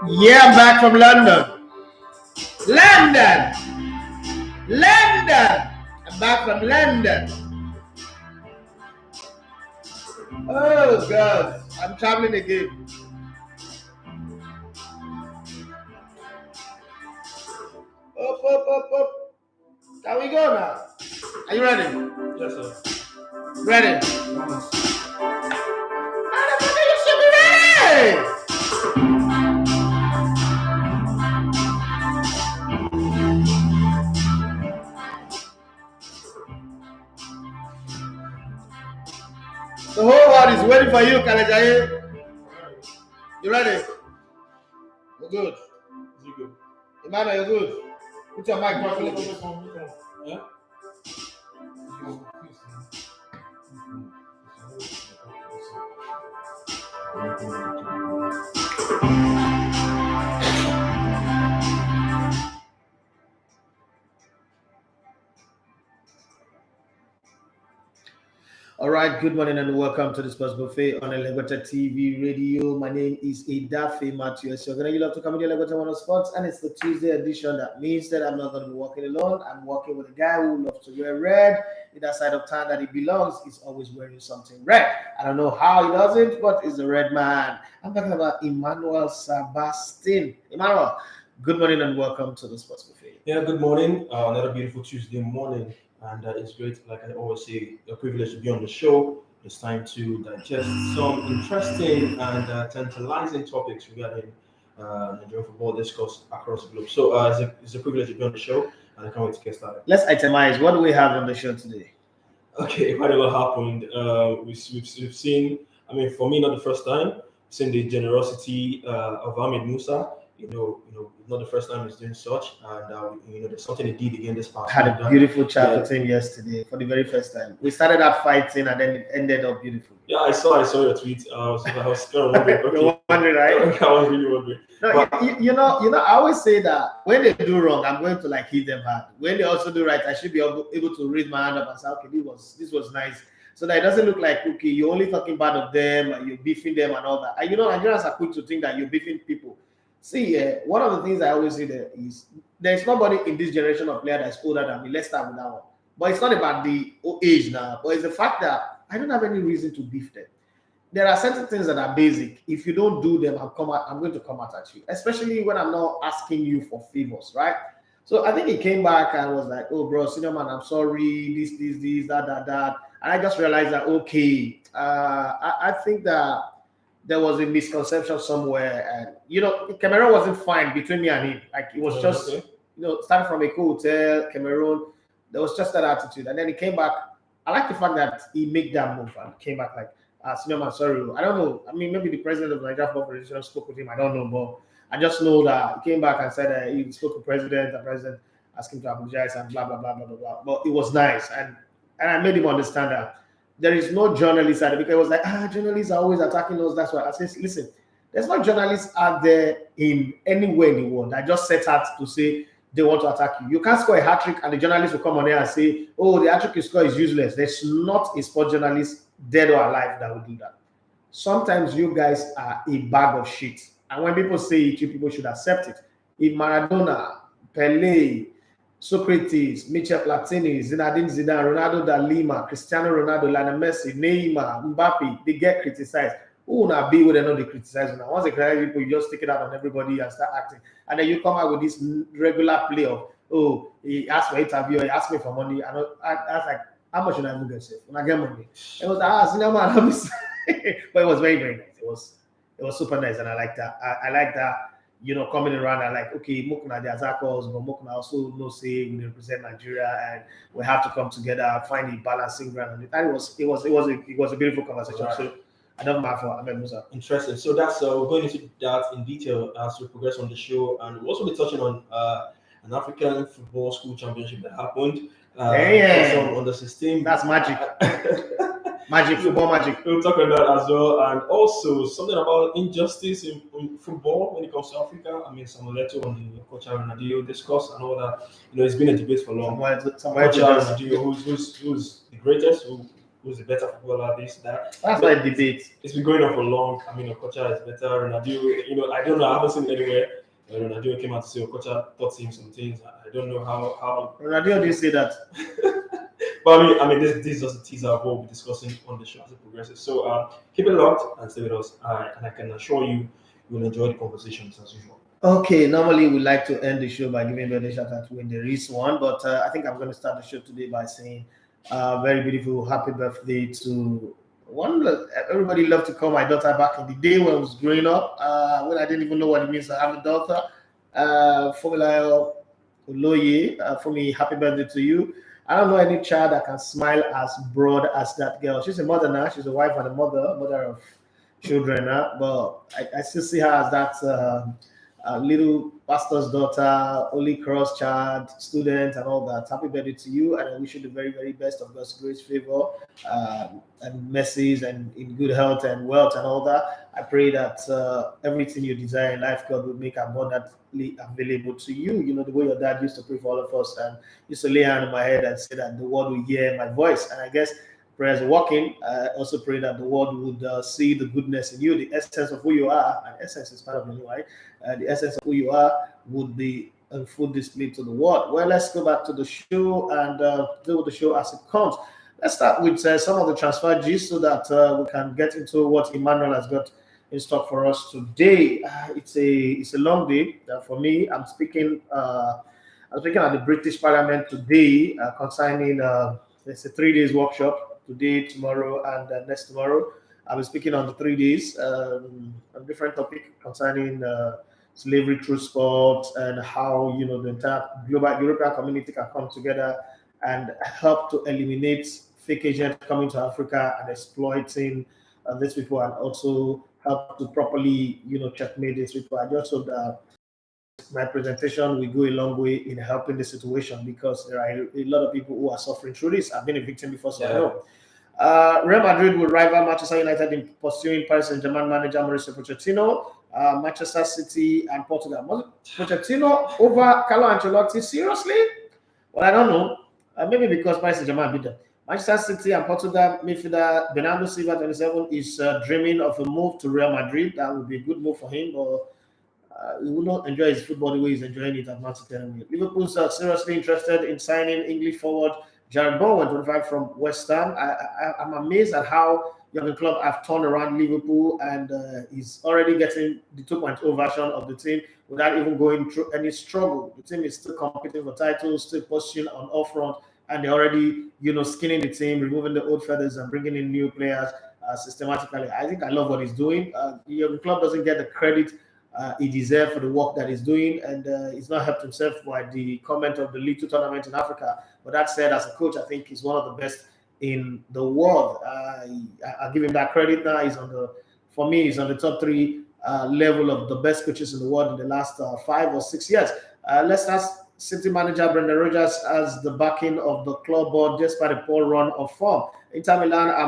Yeah, I'm back from London. London. I'm back from London. Oh God, I'm traveling again. Up. Can we go now? Are you ready? Yes, sir. Ready? Motherfucker, you should be ready! The whole world is waiting for you, Kalejaye. You ready? You're good. You good? Emmanuel, you're good. Put your mic properly. Yeah? All right, good morning and welcome to the Sports Buffet on ELEGBETETVRADIO. My name is Edafe Matthew. So you love to come to ELEGBETE One Sports, and it's the Tuesday edition. That means that I'm not going to be walking alone. I'm walking with a guy who loves to wear red. In that side of town that he belongs, he's always wearing something red. I don't know how he does it, but he's a red man. I'm talking about Emmanuel Sebastian. Emmanuel, good morning and welcome to the Sports Buffet. Yeah, good morning. Another beautiful Tuesday morning. And it's great, like I always say, a privilege to be on the show. It's time to digest some interesting and tantalizing topics regarding Nigerian football discourse across the globe. So it's a privilege to be on the show, and I can't wait to get started. Let's itemize. What do we have on the show today? Okay, quite a lot happened. We've seen, I mean, for me, not the first time, seen the generosity of Ahmed Musa. You know, not the first time he's doing such, and there's something he did again this past. Had a beautiful chat with him yesterday for the very first time. We started out fighting, and then it ended up beautiful. Yeah, I saw your tweet. I was kind of wondering. Okay. You're wondering, right? I was really wondering. No, you know, I always say that when they do wrong, I'm going to like hit them hard. When they also do right, I should be able to raise my hand up and say, okay, this was nice. So that it doesn't look like, okay, you're only talking bad of them, and you're beefing them and all that. And Nigerians are quick to think that you're beefing people. See, one of the things I always say there is there's nobody in this generation of player that's older than me. Let's start with that one. But it's not about the age now, but it's the fact that I don't have any reason to beef them. There are certain things that are basic. If you don't do them, I'm going to come out at you, especially when I'm not asking you for favors, right? So I think he came back and was like, oh, bro, senior man, I'm sorry, this, that. And I just realized that, okay, I think that there was a misconception somewhere, and Cameroon wasn't fine between me and him. Like it was just, starting from a cool hotel, Cameroon, there was just that attitude. And then he came back. I like the fact that he made that move and came back like, senior man, sorry. I don't know. I mean, maybe the president of the Nigerian Football Federation spoke with him. I don't know, but I just know that he came back and said he spoke to the president asked him to apologize and blah, blah, blah, blah, blah, blah. But it was nice. And I made him understand that there is no journalist out there, because it was like, journalists are always attacking us. That's why I said, listen, there's no journalists out there in anywhere in the world that just set out to say they want to attack you. You can't score a hat-trick and the journalist will come on there and say, oh, the hat-trick you score is useless. There's not a sport journalist, dead or alive, that will do that. Sometimes you guys are a bag of shit. And when people say it, you people should accept it. If Maradona, Pelé, Socrates, Michel Platini, Zinedine Zidane, Ronaldo da Lima, Cristiano Ronaldo, Lionel Messi, Neymar, Mbappe, they get criticized. Who will not be with them? They criticize now. Once they criticize people, you just take it out on everybody and start acting. And then you come out with this regular play of, oh, he asked for interview, he asked me for money. I was like, how much should I even get safe when I get money? It was man, but it was very, very nice. It was super nice, and I like that. I like that coming around and like, okay, Mokuna the attackers, but Mokuna also no say we represent Nigeria and we have to come together, find a balancing ground. And it was a beautiful conversation. Right. So I don't mind for Ahmed Musa. Interesting. So that's we're going into that in detail as we progress on the show, and we'll also be touching on an African football school championship that happened. On the 16th. That's magic. Magic, football magic. We'll talk about that as well, and also something about injustice in football when it comes to Africa. I mean, Samuel Eto'o on the Coach Ronaldinho discourse and all that. It's been a debate for long. Samuel Ronaldinho, who's the greatest, who's the better footballer, this, that. That's why debate. It's been going on for long. I mean, Okocha is better. Ronaldinho, I don't know. I haven't seen it anywhere. Ronaldinho came out to say Okocha taught him some things. I don't know how. Ronaldinho didn't say that. But I mean, this is just a teaser of what we'll be discussing on the show as it progresses. So keep it locked and stay with us. And I can assure you will enjoy the conversations as usual. Okay, normally we like to end the show by giving a shout out when there is one, but I think I'm going to start the show today by saying very beautiful happy birthday to one. Everybody loved to call my daughter back in the day when I was growing up, when I didn't even know what it means to have a daughter. Formula Oloye, for me, happy birthday to you. I don't know any child that can smile as broad as that girl. She's a mother now. She's a wife and a mother of children now. But I still see her as that little pastor's daughter, Holy Cross child, student, and all that. Happy birthday to you, and I wish you the very, very best of God's grace, favor, and mercies, and in good health and wealth and all that. I pray that everything you desire in life, God will make abundantly available to you. The way your dad used to pray for all of us and used to lay a hand on my head and say that the world will hear my voice. And I guess prayers are working. I also pray that the world would see the goodness in you, the essence of who you are. And essence is part of you, right? The essence of who you are would be a full display to the world. Well, let's go back to the show and deal with the show as it comes. Let's start with some of the transfer gist so that we can get into what Emmanuel has got in stock for us today. It's a long day for me. I'm speaking at the British Parliament today concerning it's a 3 days workshop today, tomorrow, and next tomorrow. I'll be speaking on the 3 days on different topic concerning slavery through sport and how the entire global European community can come together and help to eliminate fake agents coming to Africa and exploiting these people, and also help to properly checkmate these people. I just hope that my presentation will go a long way in helping the situation, because there are a lot of people who are suffering through this. I've been a victim before, so I know. Real Madrid will rival Manchester United in pursuing Paris St-Germain manager Mauricio Pochettino. Manchester City and Portugal. Pochettino over Carlo Ancelotti? Seriously? Well, I don't know. Maybe because Paris St-Germain beat them. Manchester City and Portugal midfielder Bernardo Silva, 27, is dreaming of a move to Real Madrid. That would be a good move for him, but he will not enjoy his football the way he's enjoying it at Man City. Liverpool are seriously interested in signing English forward Jarrod Bowen, 25, from West Ham. I'm amazed at how Jurgen Klopp have turned around Liverpool, and he's already getting the 2.0 version of the team without even going through any struggle. The team is still competing for titles, still pushing on all front, and they're already, skinning the team, removing the old feathers and bringing in new players systematically. I think I love what he's doing. Jurgen Klopp doesn't get the credit he deserves for the work that he's doing, and he's not helped himself by the comment of the League Two tournament in Africa. But that said, as a coach, I think he's one of the best in the world. I give him that credit. Now for me, he's on the top 3 level of the best coaches in the world in the last 5 or 6 years. Leicester City manager Brendan Rodgers has the backing of the club board despite a poor run of form. Inter Milan are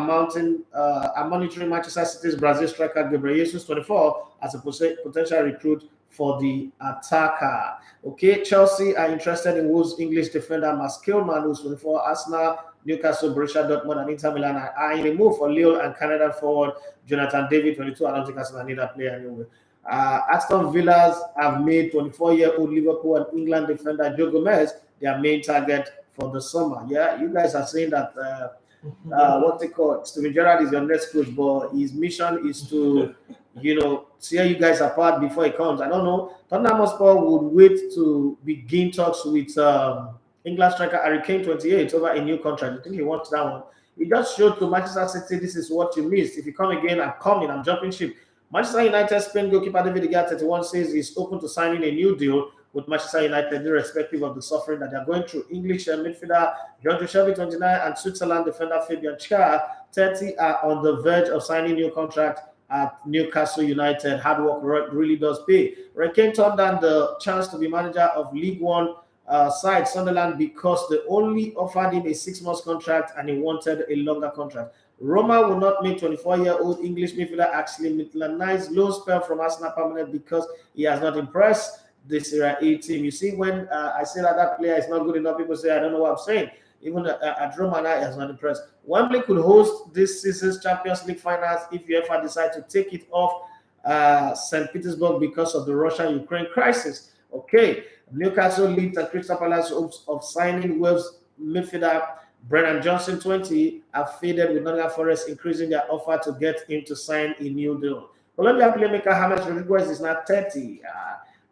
monitoring Manchester City's Brazil striker Gabriel Jesus, 24, as a potential recruit for the attacker. Okay, Chelsea are interested in Wolves English defender Max Kilman, who's 24. Arsenal, Newcastle, Borussia, Dortmund, and Inter Milan are eyeing a move for Lille and Canadian forward Jonathan David, 22. I don't think Arsenal need that player anyway. Aston Villas have made 24-year-old Liverpool and England defender Joe Gomez their main target for the summer. Yeah, you guys are saying that what they call Steven Gerrard is your next coach, but his mission is to tear you guys apart before he comes. I don't know. Tottenham Hotspur would wait to begin talks with England striker Harry Kane, 28, over a new contract. I think he wants that one. He just showed to Manchester City, this is what you missed. If you come again, I'm coming. I'm jumping ship. Manchester United Spain goalkeeper David Gea, 31, says he's open to signing a new deal with Manchester United, irrespective of the suffering that they're going through. English midfielder Jarrod Bowen, 29, and Switzerland defender Fabian Schär, 30, are on the verge of signing new contract at Newcastle United. Hard work really does pay. Roy Keane turned down the chance to be manager of League One side Sunderland because they only offered him a 6-month contract and he wanted a longer contract. Roma will not make 24-year-old English midfielder actually Milan's loan spell from Arsenal permanent because he has not impressed the Serie A team. You see, when I say that player is not good enough, people say I don't know what I'm saying. Even at Roma, he has not impressed. Wembley could host this season's Champions League finals if UEFA decide to take it off St. Petersburg because of the Russia-Ukraine crisis. Okay, Newcastle, Leeds, and Crystal Palace hopes of signing Wolves midfielder Brendan Johnson, 20, have faded, with Nottingham Forest increasing their offer to get him to sign a new deal. Colombia playmaker James Rodriguez is now 30.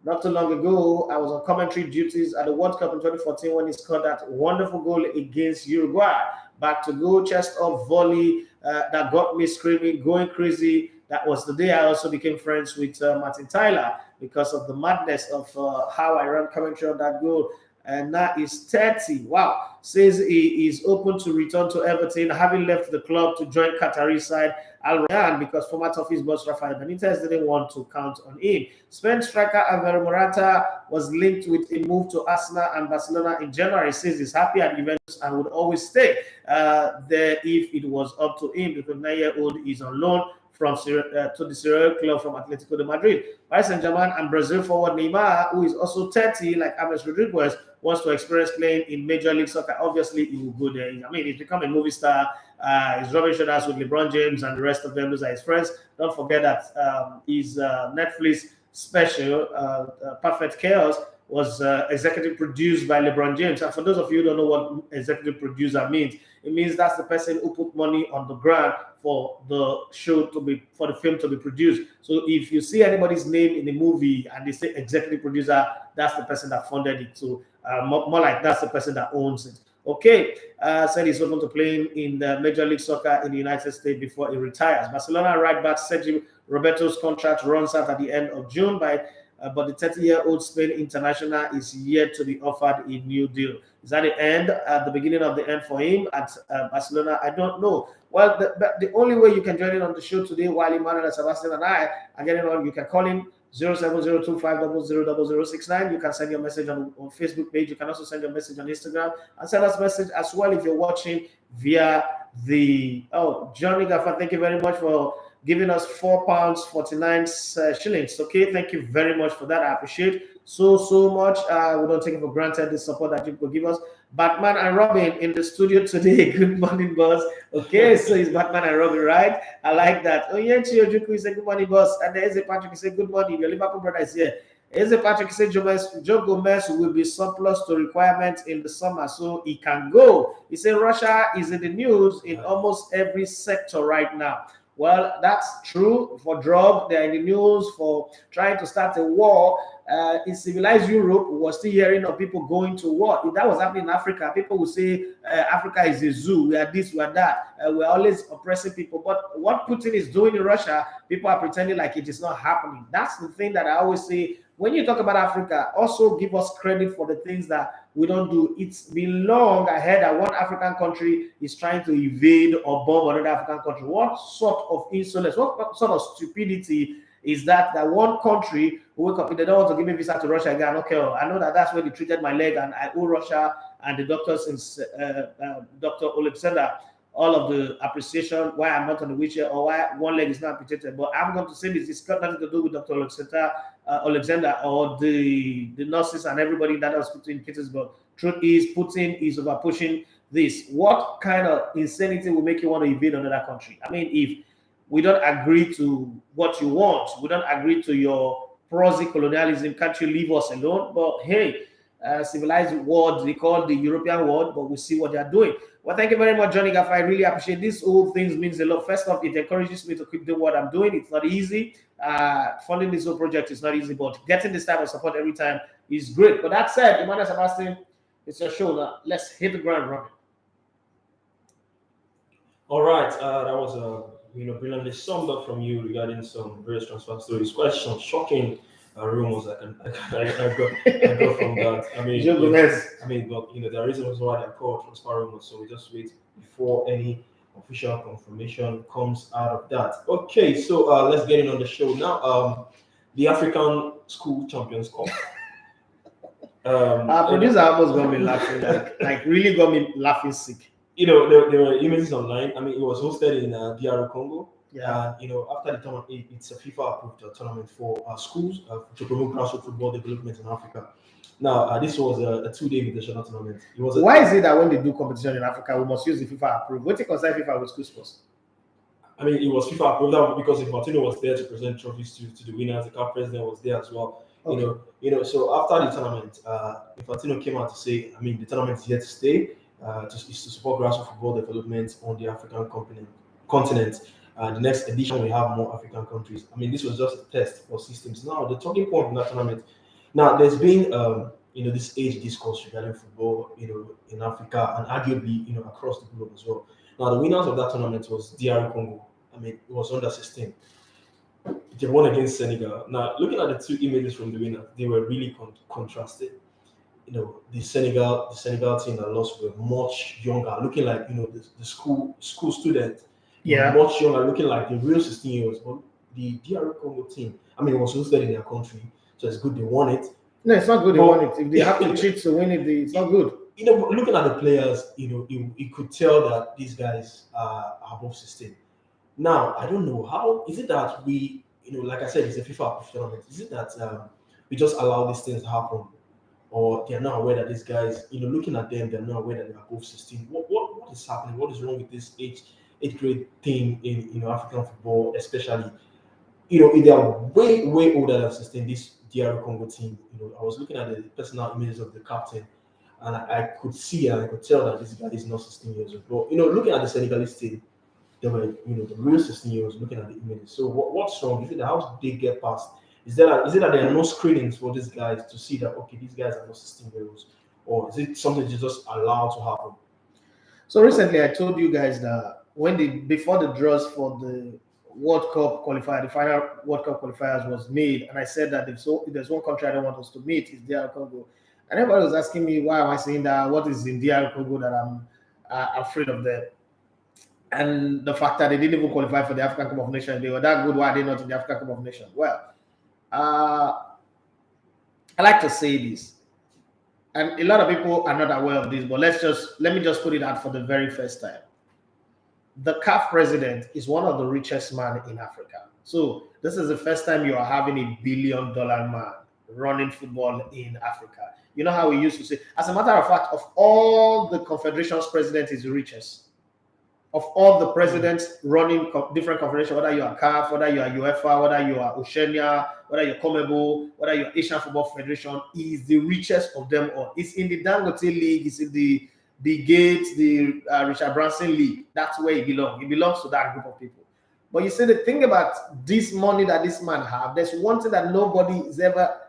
Not too long ago, I was on commentary duties at the World Cup in 2014 when he scored that wonderful goal against Uruguay. Back to goal, chest up volley that got me screaming, going crazy. That was the day I also became friends with Martin Tyler because of the madness of how I ran commentary on that goal. And now he's 30. Wow. Says he is open to return to Everton, having left the club to join Qatari side Al Rayyan because former Toffee's boss Rafael Benitez didn't want to count on him. Spain striker Alvaro Morata was linked with a move to Arsenal and Barcelona in January. Says he's happy at Juventus and would always stay there if it was up to him. The 29-year-old is on loan from to the Serie club from Atletico de Madrid. Paris St-Germain and Brazil forward Neymar, who is also 30, like James Rodriguez, wants to experience playing in Major League Soccer. Obviously, he will go there. I mean, he's become a movie star. He's rubbing shoulders with LeBron James and the rest of them. Those are his friends. Don't forget that his Netflix special, Perfect Chaos, was executive produced by LeBron James. And for those of you who don't know what executive producer means, it means that's the person who put money on the ground for the show to be, for the film to be produced. So if you see anybody's name in a movie and they say executive producer, that's the person that funded it. So more like that's the person that owns it. Okay, said he's open to playing in the Major League Soccer in the United States before he retires. Barcelona right back Sergio Roberto's contract runs out at the end of June, but the 30-year-old Spain international is yet to be offered a new deal. Is that the end, the beginning of the end for him at Barcelona? I don't know. Well, the only way you can join in on the show today, while Emmanuel, Sebastian, and I are getting on, you can call in 07025000069. You can send your message on Facebook page. You can also send your message on Instagram and send us a message as well if you're watching via the Johnny Gaffer. Thank you very much for giving us £4.49 shillings. Okay, thank you very much for that. I appreciate so much. We don't take it for granted the support that you could give us. Batman and Robin in the studio today. Good morning, boss. Okay, so it's Batman and Robin, right? I like that. Oh yeah, Chiojuku, you say good morning, boss. And there's a Patrick, you say good morning. Your Liverpool brother is here. There's a Patrick, you say Joe Gomez will be surplus to requirements in the summer, so he can go. He said Russia is in the news in almost every sector right now. Well, that's true for drug. They're in the news for trying to start a war. In civilized Europe, we're still hearing of people going to war. If that was happening in Africa, people would say Africa is a zoo. We are this, we are that. We're always oppressing people. But what Putin is doing in Russia, people are pretending like it is not happening. That's the thing that I always say. When you talk about Africa, also give us credit for the things that we don't do. It's been long ahead that one African country is trying to invade or bomb another African country. What sort of insolence, what sort of stupidity is that one country will wake up and they don't want to give me visa to Russia again? Okay, I know that's where they treated my leg and I owe Russia and the doctors, Dr. Alexander, all of the appreciation why I'm not on the wheelchair or why one leg is not amputated. But I'm going to say this, it's got nothing to do with Dr. Alexander or the nurses and everybody in that hospital in Petersburg. Truth is, Putin is over pushing this. What kind of insanity will make you want to invade another country? I mean, if we don't agree to what you want, we don't agree to your prosy colonialism, can't you leave us alone? But hey, civilized world, they call the European world, but we see what they are doing. Well, thank you very much, Johnny Gaff. I really appreciate this. Whole things means a lot. First off, it encourages me to keep doing what I'm doing. It's not easy. Funding this whole project is not easy, but getting this type of support every time is great. But that said, Emmanuel Sebastian, it's your show now. Let's hit the ground running. All right, that was a brilliantly summed up from you regarding some various transfer stories. Quite some shocking rumors I got from that. I mean, but there are reasons why they're called transfer rumors. So we just wait before any official confirmation comes out of that. Okay, so let's get in on the show now. The African School Champions Cup. Our producer almost got me laughing, like really got me laughing sick. There were images online. I mean, it was hosted in DR Congo. Yeah. After the tournament, it's a FIFA-approved tournament for schools to promote grassroots football development in Africa. Now, this was a 2-day invitational tournament. Why is it that when they do competition in Africa, we must use the FIFA approved? What do you consider FIFA with school sports? I mean, it was FIFA approved because Infantino was there to present trophies to the winners. The CAF president was there as well. Okay. So after the tournament, Infantino came out to say, I mean, the tournament is here to stay. To support grassroots football development on the African continent. The next edition we have more African countries. I mean, this was just a test for systems. Now, the talking point in that tournament. Now, there's been this age discourse regarding football, in Africa and arguably, across the globe as well. Now, the winners of that tournament was DR Congo. I mean, it was under 16. They won against Senegal. Now, looking at the two images from the winners, they were really contrasted. The Senegal team that lost were much younger, looking like the school student. Yeah. Much younger, looking like the real 16-year-olds. But the DR Congo team, I mean, it was hosted in their country, so it's good they won it. No, it's not good they won it. If they have to cheat to win it, it's not good. But looking at the players, you could tell that these guys are above 16. Now, I don't know how is it that we, like I said, it's a FIFA tournament. Is it that we just allow these things to happen? Or they're not aware that these guys, looking at them, they're not aware that they're above 16. What is happening? What is wrong with this eighth grade thing in African football, especially? If they are way older than 16, this DR Congo team. I was looking at the personal images of the captain, and I could see and I could tell that this guy is not 16 years old. But looking at the Senegalese team, they were the real 16 years old. Looking at the images. So what's wrong? Is it that how did they get past? Is it that there are no screenings for these guys to see that, okay, these guys are not 16-year-olds? Or is it something you just allow to happen? So recently I told you guys that before the draws for the World Cup qualifier, the final World Cup qualifiers was made, and I said that if there's one country I don't want us to meet, it's DR Congo. And everybody was asking me, why am I saying that? What is in DR Congo that I'm afraid of them? And the fact that they didn't even qualify for the African Cup of Nations, they were that good, why are they not in the African Cup of Nations? Well, I like to say this, and a lot of people are not aware of this, but let me just put it out for the very first time. The CAF president is one of the richest men in Africa. So this is the first time you are having $1 billion man running football in Africa. You know how we used to say, as a matter of fact, of all the confederations, president is the richest. Of all the presidents running different confederations, whether you are CAF, whether you are UEFA, whether you are Oceania, whether you're CONMEBOL, whether you're Asian Football Federation, he is the richest of them all. It's in the Dangote League, it's in the Gates, the Richard Branson League. That's where he belongs. He belongs to that group of people. But you see, the thing about this money that this man have, there's one thing that nobody has ever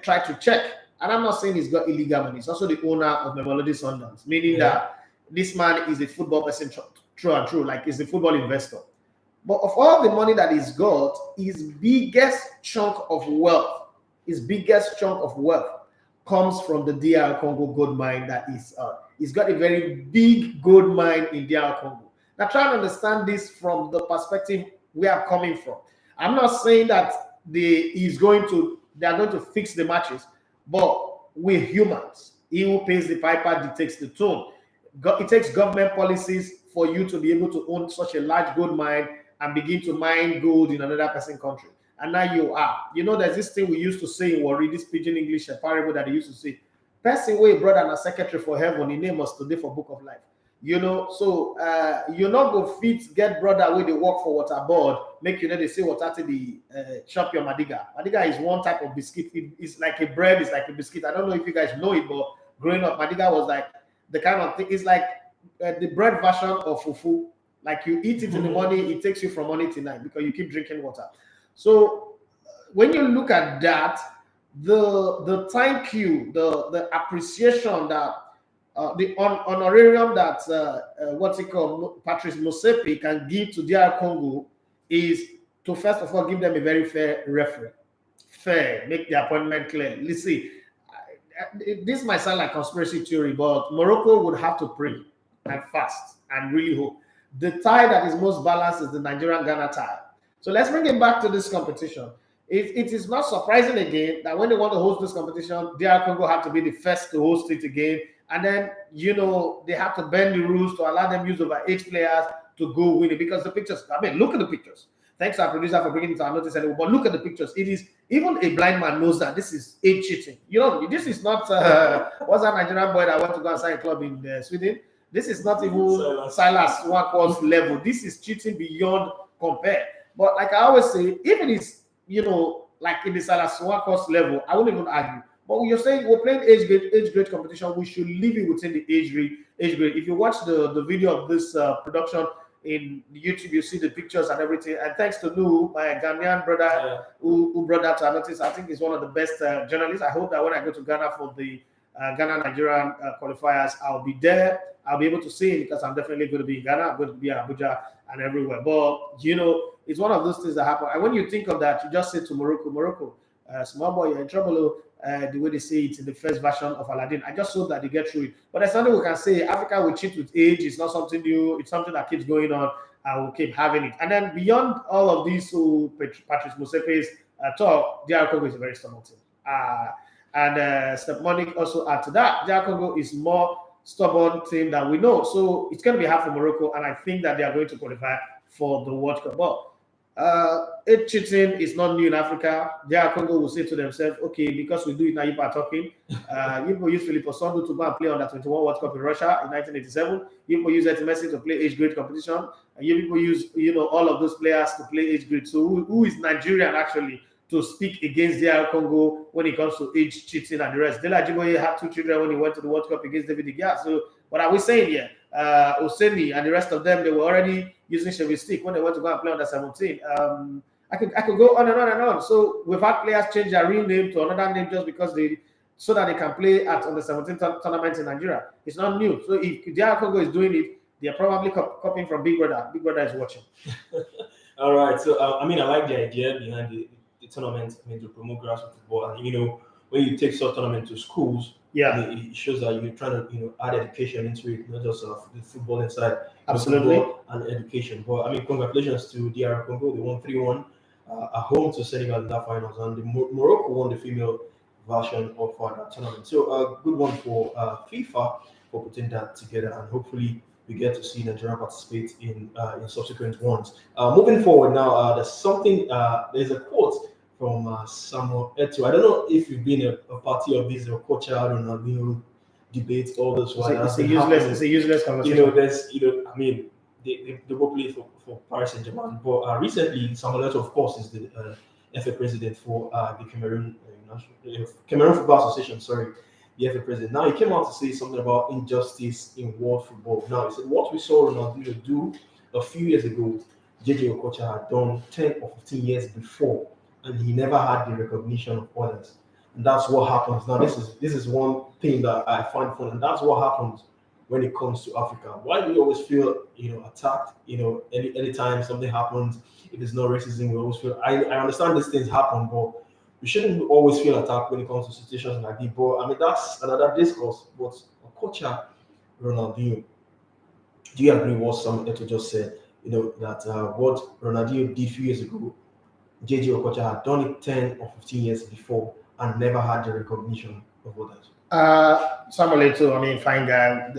tried to check. And I'm not saying he's got illegal money. He's also the owner of Mamelodi Sundowns, meaning that this man is a football person. True, like he's a football investor. But of all the money that he's got, his biggest chunk of wealth comes from the DR Congo gold mine that he's got a very big gold mine in DR Congo. Now try to understand this from the perspective we are coming from. I'm not saying that they are going to fix the matches, but we're humans. He who pays the piper dictates the tune. It takes government policies for you to be able to own such a large gold mine and begin to mine gold in another person's country. And now you are. There's this thing we used to say in Warri, this pidgin English parable that they used to say, person way brother and a secretary for heaven, he name us today for Book of Life. So you're not going to fit get brother where they work for water board, make they say water to the shop your madiga. Madiga is one type of biscuit. It's like a bread, it's like a biscuit. I don't know if you guys know it, but growing up, madiga was like the kind of thing, it's like the bread version of fufu. Like you eat it in the morning, it takes you from morning to night because you keep drinking water. So when you look at that, the thank you, the appreciation that the honorarium that Patrice Motsepe can give to DR Congo is to first of all give them a very fair referee. Fair, make the appointment clear. Let's see. This might sound like conspiracy theory, but Morocco would have to pray and fast and really hope. The tie that is most balanced is the Nigerian-Ghana tie. So let's bring it back to this competition. It is not surprising again that when they want to host this competition, DR Congo have to be the first to host it again. And then, they have to bend the rules to allow them use over 8 players to go win it. Because the pictures, look at the pictures. Thanks to our producer for bringing it to our notice. But look at the pictures. It is, even a blind man knows that this is age cheating. This is not, what's that Nigerian boy that went to go and sign a club in Sweden? This is not even Silas Nwankwo's level. This is cheating beyond compare. But like I always say, even it's, like in the Silas Nwankwo's level, I wouldn't even argue. But when you're saying we're playing age grade competition, we should leave it within the age grade. If you watch the video of this production in YouTube, you see the pictures and everything. And thanks to Lou, my Ghanaian brother, who brought that to our notice. I think he's one of the best journalists. I hope that when I go to Ghana for the Ghana-Nigerian qualifiers, I'll be there. I'll be able to see him because I'm definitely going to be in Ghana. I'm going to be in Abuja and everywhere. But, it's one of those things that happen. And when you think of that, you just say to Morocco, small boy, you're in trouble. The way they say it in the first version of Aladdin. I just hope that they get through it. But there's something we can say. Africa will cheat with age. It's not something new. It's something that keeps going on. And we'll keep having it. And then beyond all of these, Patrice Motsepe's talk, DR Congo is a very stubborn team. And Step Monique also add to that. DR Congo is more stubborn team than we know. So it's going to be hard for Morocco. And I think that they are going to qualify for the World Cup. But age cheating is not new in Africa. DR Congo will say to themselves, okay, because we do it now, you are talking. You use Filippo Sondo to go and play on the 21 World Cup in Russia in 1987. You use Messi to play age grade competition. And you people use, all of those players to play age grade. So who is Nigerian actually to speak against DR Congo when it comes to age cheating and the rest? Dela Jiboye had 2 children when he went to the World Cup against David De Gea. So what are we saying here? Oseni and the rest of them, they were already using Chevy stick when they went to go and play under 17. I could go on and on and on. So we've had players change their real name to another name just because so that they can play at under 17 tournaments in Nigeria. It's not new. So if DR Congo is doing it, they're probably copying from Big Brother. Big Brother is watching. All right. So I like the idea behind the tournament. To promote grassroots football, and when you take such tournament to schools, it shows that you're trying to add education into it, not just the football inside. Absolutely. Football and education. But congratulations to DR Congo. They won 3-1 at home to Senegal in that finals, and Morocco won the female version of that tournament. So a good one for FIFA for putting that together, and hopefully we get to see Nigeria participate in subsequent ones. Moving forward now, there's a quote from Samuel Eto'o. I don't know if you've been a party of this or coach Ronaldinho debate all this while. It's a useless conversation. They both play for Paris St-Germain, but recently Samuel Eto'o, of course, is the FA president for the Cameroon Football Association. Sorry, the FA president. Now he came out to say something about injustice in world football. Now he said what we saw Ronaldinho do a few years ago, JJ Okocha had done 10 or 15 years before, and he never had the recognition of others. And that's what happens. Now this is one thing that I find fun, and that's what happens when it comes to Africa. Why do we always feel attacked? Anytime something happens, if it's not racism, we always feel. I understand these things happen, but we shouldn't always feel attacked when it comes to situations like this. But that's another discourse. But Okocha, Ronaldinho, do you agree with what Samuel Eto'o just said? That what Ronaldinho did a few years ago, JJ Okocha had done it 10 or 15 years before and never had the recognition of others. Samuel Eto'o, fine guy.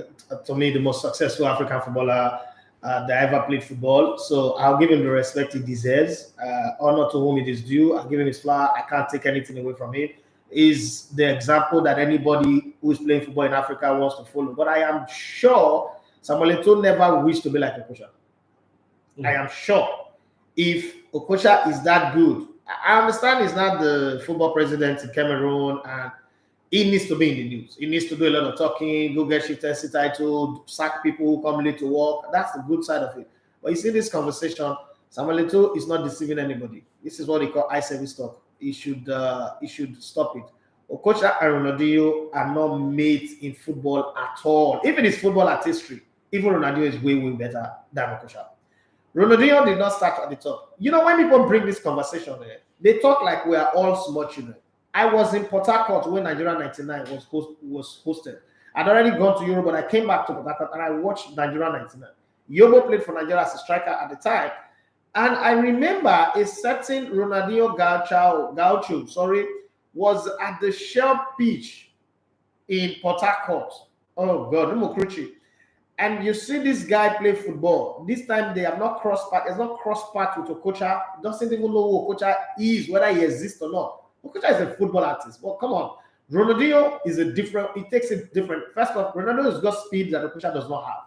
To me, the most successful African footballer that ever played football. So I'll give him the respect he deserves. Honor to whom it is due. I'll give him his flower. I can't take anything away from him. Is the example that anybody who is playing football in Africa wants to follow. But I am sure Samuel Eto'o never wished to be like Okocha. I am sure if Okocha is that good, I understand he's not the football president in Cameroon and he needs to be in the news. He needs to do a lot of talking, go get shifted title, sack people who come late to work. That's the good side of it. But you see this conversation, Samuel Eto'o is not deceiving anybody. This is what they call eye service talk. He should stop it. Okocha and Ronaldinho are not mates in football at all. Even his football artistry, even Ronaldinho is way better than Okocha. Ronaldinho did not start at the top. You know, when people bring this conversation, they talk like we are all small children. I was in Port Harcourt when Nigeria 99 was hosted. I'd already gone to Europe, but I came back to Port Harcourt and I watched Nigeria 99. Yobo played for Nigeria as a striker at the time. And I remember a certain Ronaldinho Gaucho, was at the Shell pitch in Port Harcourt. Oh God, Rumokruchi. And you see this guy play football. This time they have not crossed path. There's not cross path with Okocha. Doesn't even know who Okocha is, whether he exists or not. Okocha is a football artist. Well, come on. Ronaldinho is a different. It takes it different. First of all, Ronaldinho has got speed that Okocha does not have.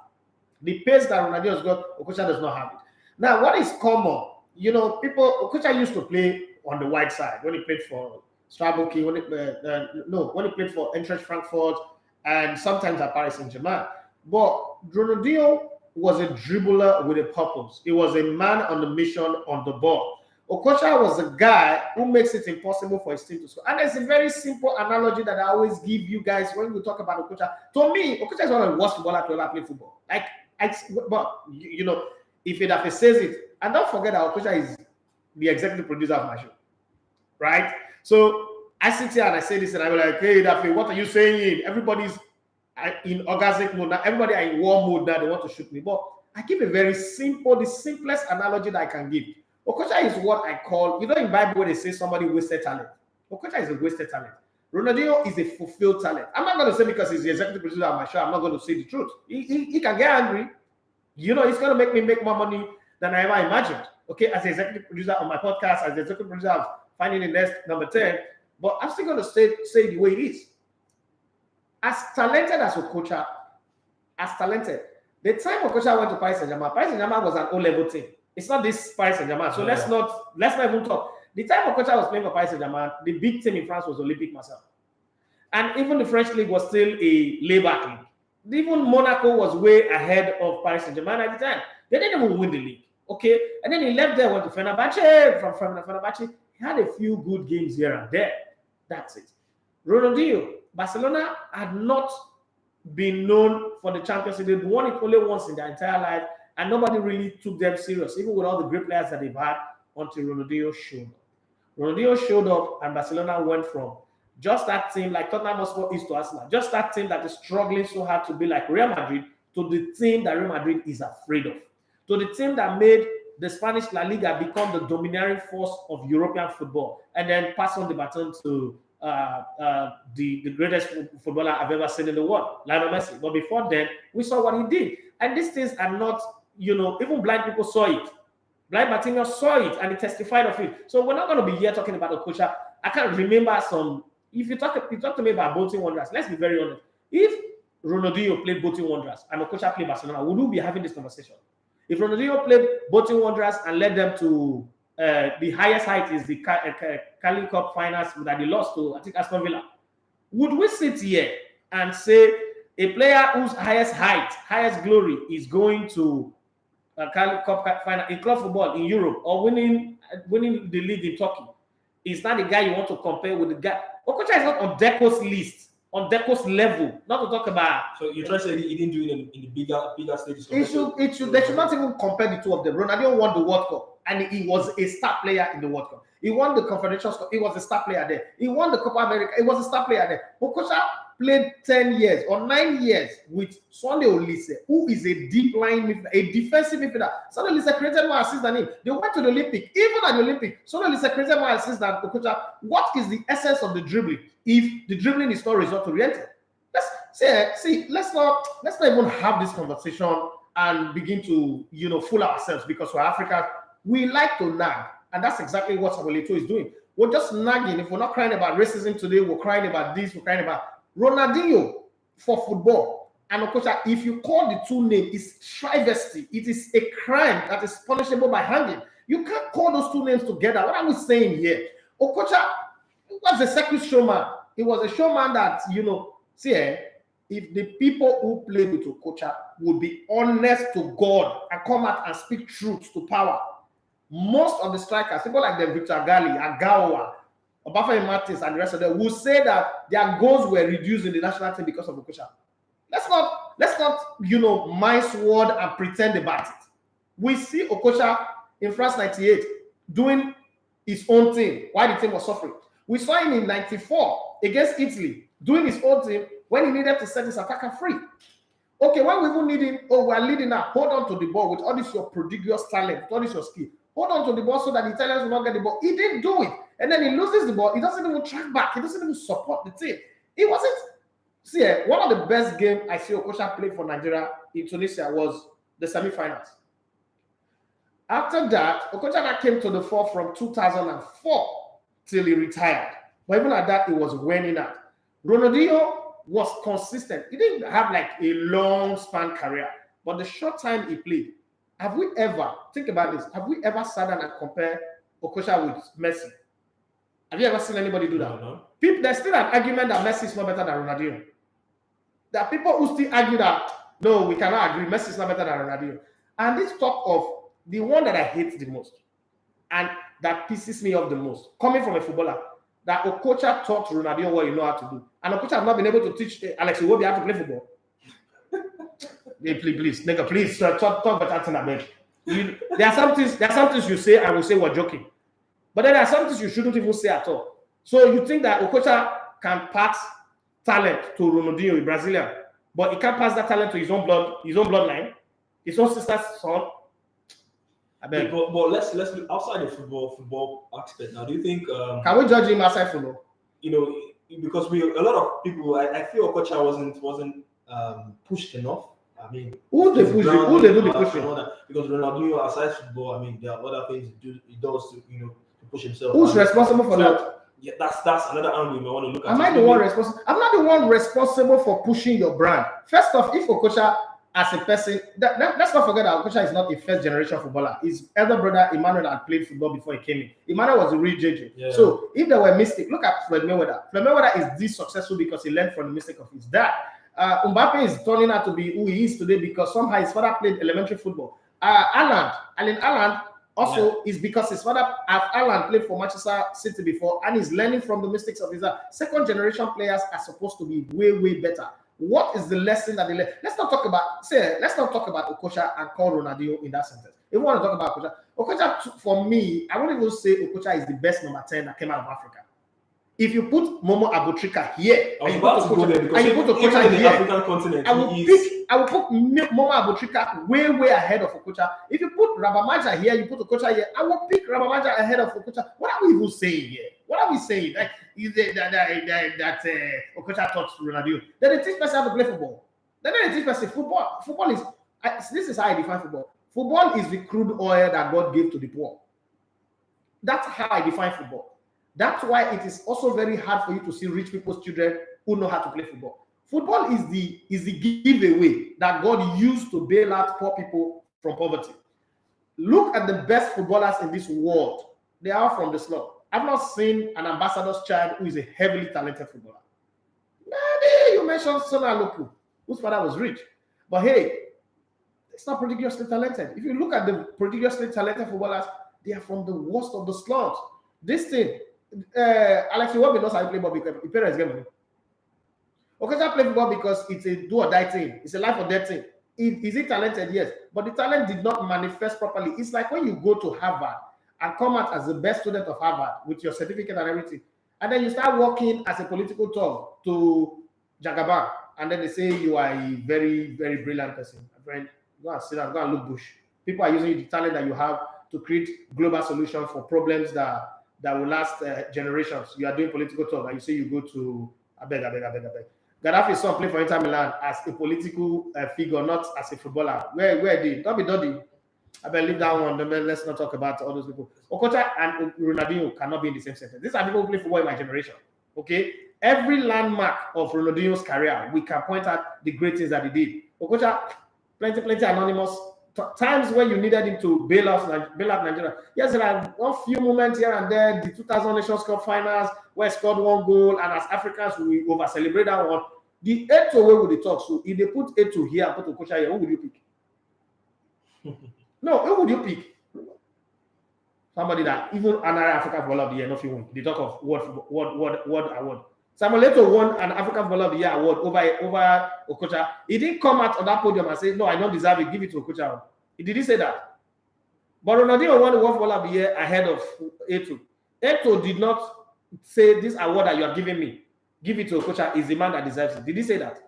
The pace that Ronaldinho has got, Okocha does not have it. Now, what is common? You know, Okocha used to play on the wide side when he played for Straboki, when he played for Eintracht Frankfurt, and sometimes at Paris St-Germain. But Ronaldinho was a dribbler with a purpose. He was a man on the mission on the ball. Okocha was a guy who makes it impossible for his team to score. And there's a very simple analogy that I always give you guys when we talk about Okocha. To me, Okocha is one of the worst footballers to ever play football. But you know, if Edafe says it, and don't forget that Okocha is the executive producer of my show, right? So I sit here and I say this, and I'm like, hey, Edafe, what are you saying? Everybody's in orgasmic mode now. Everybody are in war mode now. They want to shoot me. But I give a very simple, the simplest analogy that I can give. Okocha is what I call, you know, in Bible where they say somebody wasted talent. Okocha is a wasted talent. Ronaldinho is a fulfilled talent. I'm not going to say because he's the executive producer of my show, I'm not going to say the truth. He can get angry. You know, it's going to make me make more money than I ever imagined. Okay, as the executive producer of my podcast, as the executive producer of Finding the Next number 10. But I'm still going to say the way it is. As talented as Okocha, the time Okocha went to Paris St-Germain was an O-level team. It's not this Paris St-Germain. So let's not even talk. The time Okocha was playing for Paris St-Germain, the big team in France was Olympique Marseille. And even the French league was still a layback league. Even Monaco was way ahead of Paris St-Germain at the time. They didn't even win the league. Okay. And then he left there, went to Fenerbahce. From Fenerbahce, he had a few good games here and there. That's it. Ronaldinho, Barcelona had not been known for the Champions League. They'd won it only once in their entire life, and nobody really took them serious, even with all the great players that they've had, until Ronaldinho showed up. Ronaldinho showed up, and Barcelona went from just that team like Tottenham Hotspur is to Arsenal, just that team that is struggling so hard to be like Real Madrid, to the team that Real Madrid is afraid of, to the team that made the Spanish La Liga become the domineering force of European football, and then pass on the baton to the greatest footballer I've ever seen in the world, Lionel Messi. But before then, we saw what he did. And these things are not, you know, even blind people saw it. Blind Martinez saw it and he testified of it. So we're not going to be here talking about Okocha. I can't remember some. If you talk to me about Bolton Wanderers, let's be very honest. If Ronaldinho played Bolton Wanderers and Okocha played Barcelona, would we be having this conversation? If Ronaldinho played Bolton Wanderers and led them to the highest height is the Carling Cup finals that they lost to, I think, Aston Villa, would we sit here and say a player whose highest height, highest glory is going to Carling Cup final in club football in Europe or winning the league in Turkey is not the guy you want to compare with the guy? Okocha is not on Deco's list, on Deco's level, not to talk about. So you're trying to say he didn't do it in the bigger stages? They should not even compare the two of them. Ronaldinho won the World Cup. And he was a star player in the World Cup. He won the Confederations Cup. He was a star player there. He won the Copa America. He was a star player there. Okocha played 10 years or 9 years with Sunday Olise, who is a deep line midfielder, a defensive midfielder. Sunday Olise created more assists than him. They went to the Olympic. Even at the Olympic, Sunday Olise created more assists than Okocha. What is the essence of the dribbling if the dribbling is not result-oriented? Let's not even have this conversation and begin to, you know, fool ourselves because we're Africans. We like to nag, and that's exactly what Samuel Eto'o is doing. We're just nagging. If we're not crying about racism today, we're crying about this, we're crying about Ronaldinho for football. And Okocha, if you call the two names, it's travesty. It is a crime that is punishable by hanging. You can't call those two names together. What are we saying here? Okocha was a circus showman. He was a showman that, you know, if the people who played with Okocha would be honest to God and come out and speak truth to power, most of the strikers, people like the Victor Gali, Agawa, Obafemi Martins, and the rest of them, will say that their goals were reduced in the national team because of Okocha. Let's not, you know, mince word and pretend about it. We see Okocha in France 98 doing his own thing while the team was suffering. We saw him in 94 against Italy doing his own thing when he needed to set his attacker free. Okay, when we even need him, we're leading now, hold on to the ball with all this your prodigious talent, with all this your skill. Hold on to the ball so that the Italians will not get the ball. He didn't do it. And then he loses the ball. He doesn't even track back. He doesn't even support the team. It wasn't. See, one of the best games I see Okocha play for Nigeria in Tunisia was the semi-finals. After that, Okocha came to the fore from 2004 till he retired. But even at that, he was winning out. Ronaldinho was consistent. He didn't have like a long span career, but the short time he played, have we ever, think about this, have we ever sat down and compared Okocha with Messi? Have you ever seen anybody do that? No. People, there's still an argument that Messi is not better than Ronaldinho. There are people who still argue that, no, we cannot agree, Messi is not better than Ronaldinho. And this talk of the one that I hate the most, and that pisses me off the most, coming from a footballer, that Okocha taught Ronaldinho what you know how to do. And Okocha has not been able to teach Alex Iwobi how to play football. Please, nigga, please talk better than that. There are some things you say, I will say we're joking. But then there are some things you shouldn't even say at all. So you think that Okocha can pass talent to Ronaldinho, a Brazilian, but he can't pass that talent to his own bloodline, his own sister's son. I beg. But let's look outside the football aspect now. Do you think can we judge him outside football? You know, because a lot of people, I feel Okocha wasn't pushed enough. I mean, who they push? Who they do the pushing? Because Ronaldinho outside football, I mean, there are other things he does to to push himself. Who's responsible for that? Yeah, that's another angle you may want to look at. Am I the one responsible? I'm not the one responsible for pushing your brand. First off, if Okocha as a person, let's not forget that Okocha is not a first generation footballer. His elder brother Emmanuel had played football before he came in. Emmanuel was a real JJ. Yeah. So if there were mistakes, look at Floyd Mayweather. Floyd Mayweather is this successful because he learned from the mistake of his dad. Mbappe is turning out to be who he is today because somehow his father played elementary football. Erling Haaland also is because his father, Haaland, played for Manchester City before and is learning from the mistakes of his dad. Second generation players are supposed to be way better. What is the lesson that they learn? Let's not talk about Okocha and call Ronaldinho in that sentence. If we want to talk about Okocha, for me, I wouldn't even say Okocha is the best number 10 that came out of Africa. If you put Momo Abutrika here, and you put Okocha in the African continent, I will put Momo Abutrika way ahead of Okocha. If you put Rabamaja here, you put Okocha here, I will pick Rabamaja ahead of Okocha. What are we even saying here? What are we saying? Like that Okocha taught Ronaldinho. Then they teach person how to play football. Then they teach person football. Football is this is how I define football. Football is the crude oil that God gave to the poor. That's how I define football. That's why it is also very hard for you to see rich people's children who know how to play football. Football is the giveaway that God used to bail out poor people from poverty. Look at the best footballers in this world. They are from the slum. I've not seen an ambassador's child who is a heavily talented footballer. Maybe you mentioned Sona Loku, whose father was rich. But hey, it's not prodigiously talented. If you look at the prodigiously talented footballers, they are from the worst of the slums. This thing, Alex Iwobi knows how to play ball because his parents gave money. Okocha play football because it's a do or die thing. It's a life or death thing. Is he talented? Yes. But the talent did not manifest properly. It's like when you go to Harvard and come out as the best student of Harvard with your certificate and everything. And then you start working as a political talk to Jagaban. And then they say you are a very brilliant person. My friend, go and sit down, go and look bush. People are using the talent that you have to create global solutions for problems that will last generations. You are doing political talk and you say you go to I beg. Gaddafi's son played for Inter Milan as a political figure, not as a footballer. Where did? Don't be dodgy. I beg, leave that one. Let's not talk about all those people. Okocha and Ronaldinho cannot be in the same sentence. These are people who play football in my generation. Okay? Every landmark of Ronaldinho's career, we can point out the great things that he did. Okocha, plenty anonymous. Times when you needed him to bail out Nigeria. Yes, there are a few moments here and there. The 2000 Nations Cup finals where he scored one goal, and as Africans we over celebrate that one. The Eto way with the talk. So if they put Eto here and put Okocha here, who would you pick? No, who would you pick? Somebody that even another African Footballer of the Year, nothing won. They talk of what award. Samuel Eto'o won an African Footballer of the Year award over Okocha. He didn't come out on that podium and say, "No, I don't deserve it. Give it to Okocha." Did he say that? But Ronaldinho won the World Footballer of the Year ahead of Eto'o. Eto'o did not say this award that you are giving me, give it to Okocha, is the man that deserves it. Did he say that?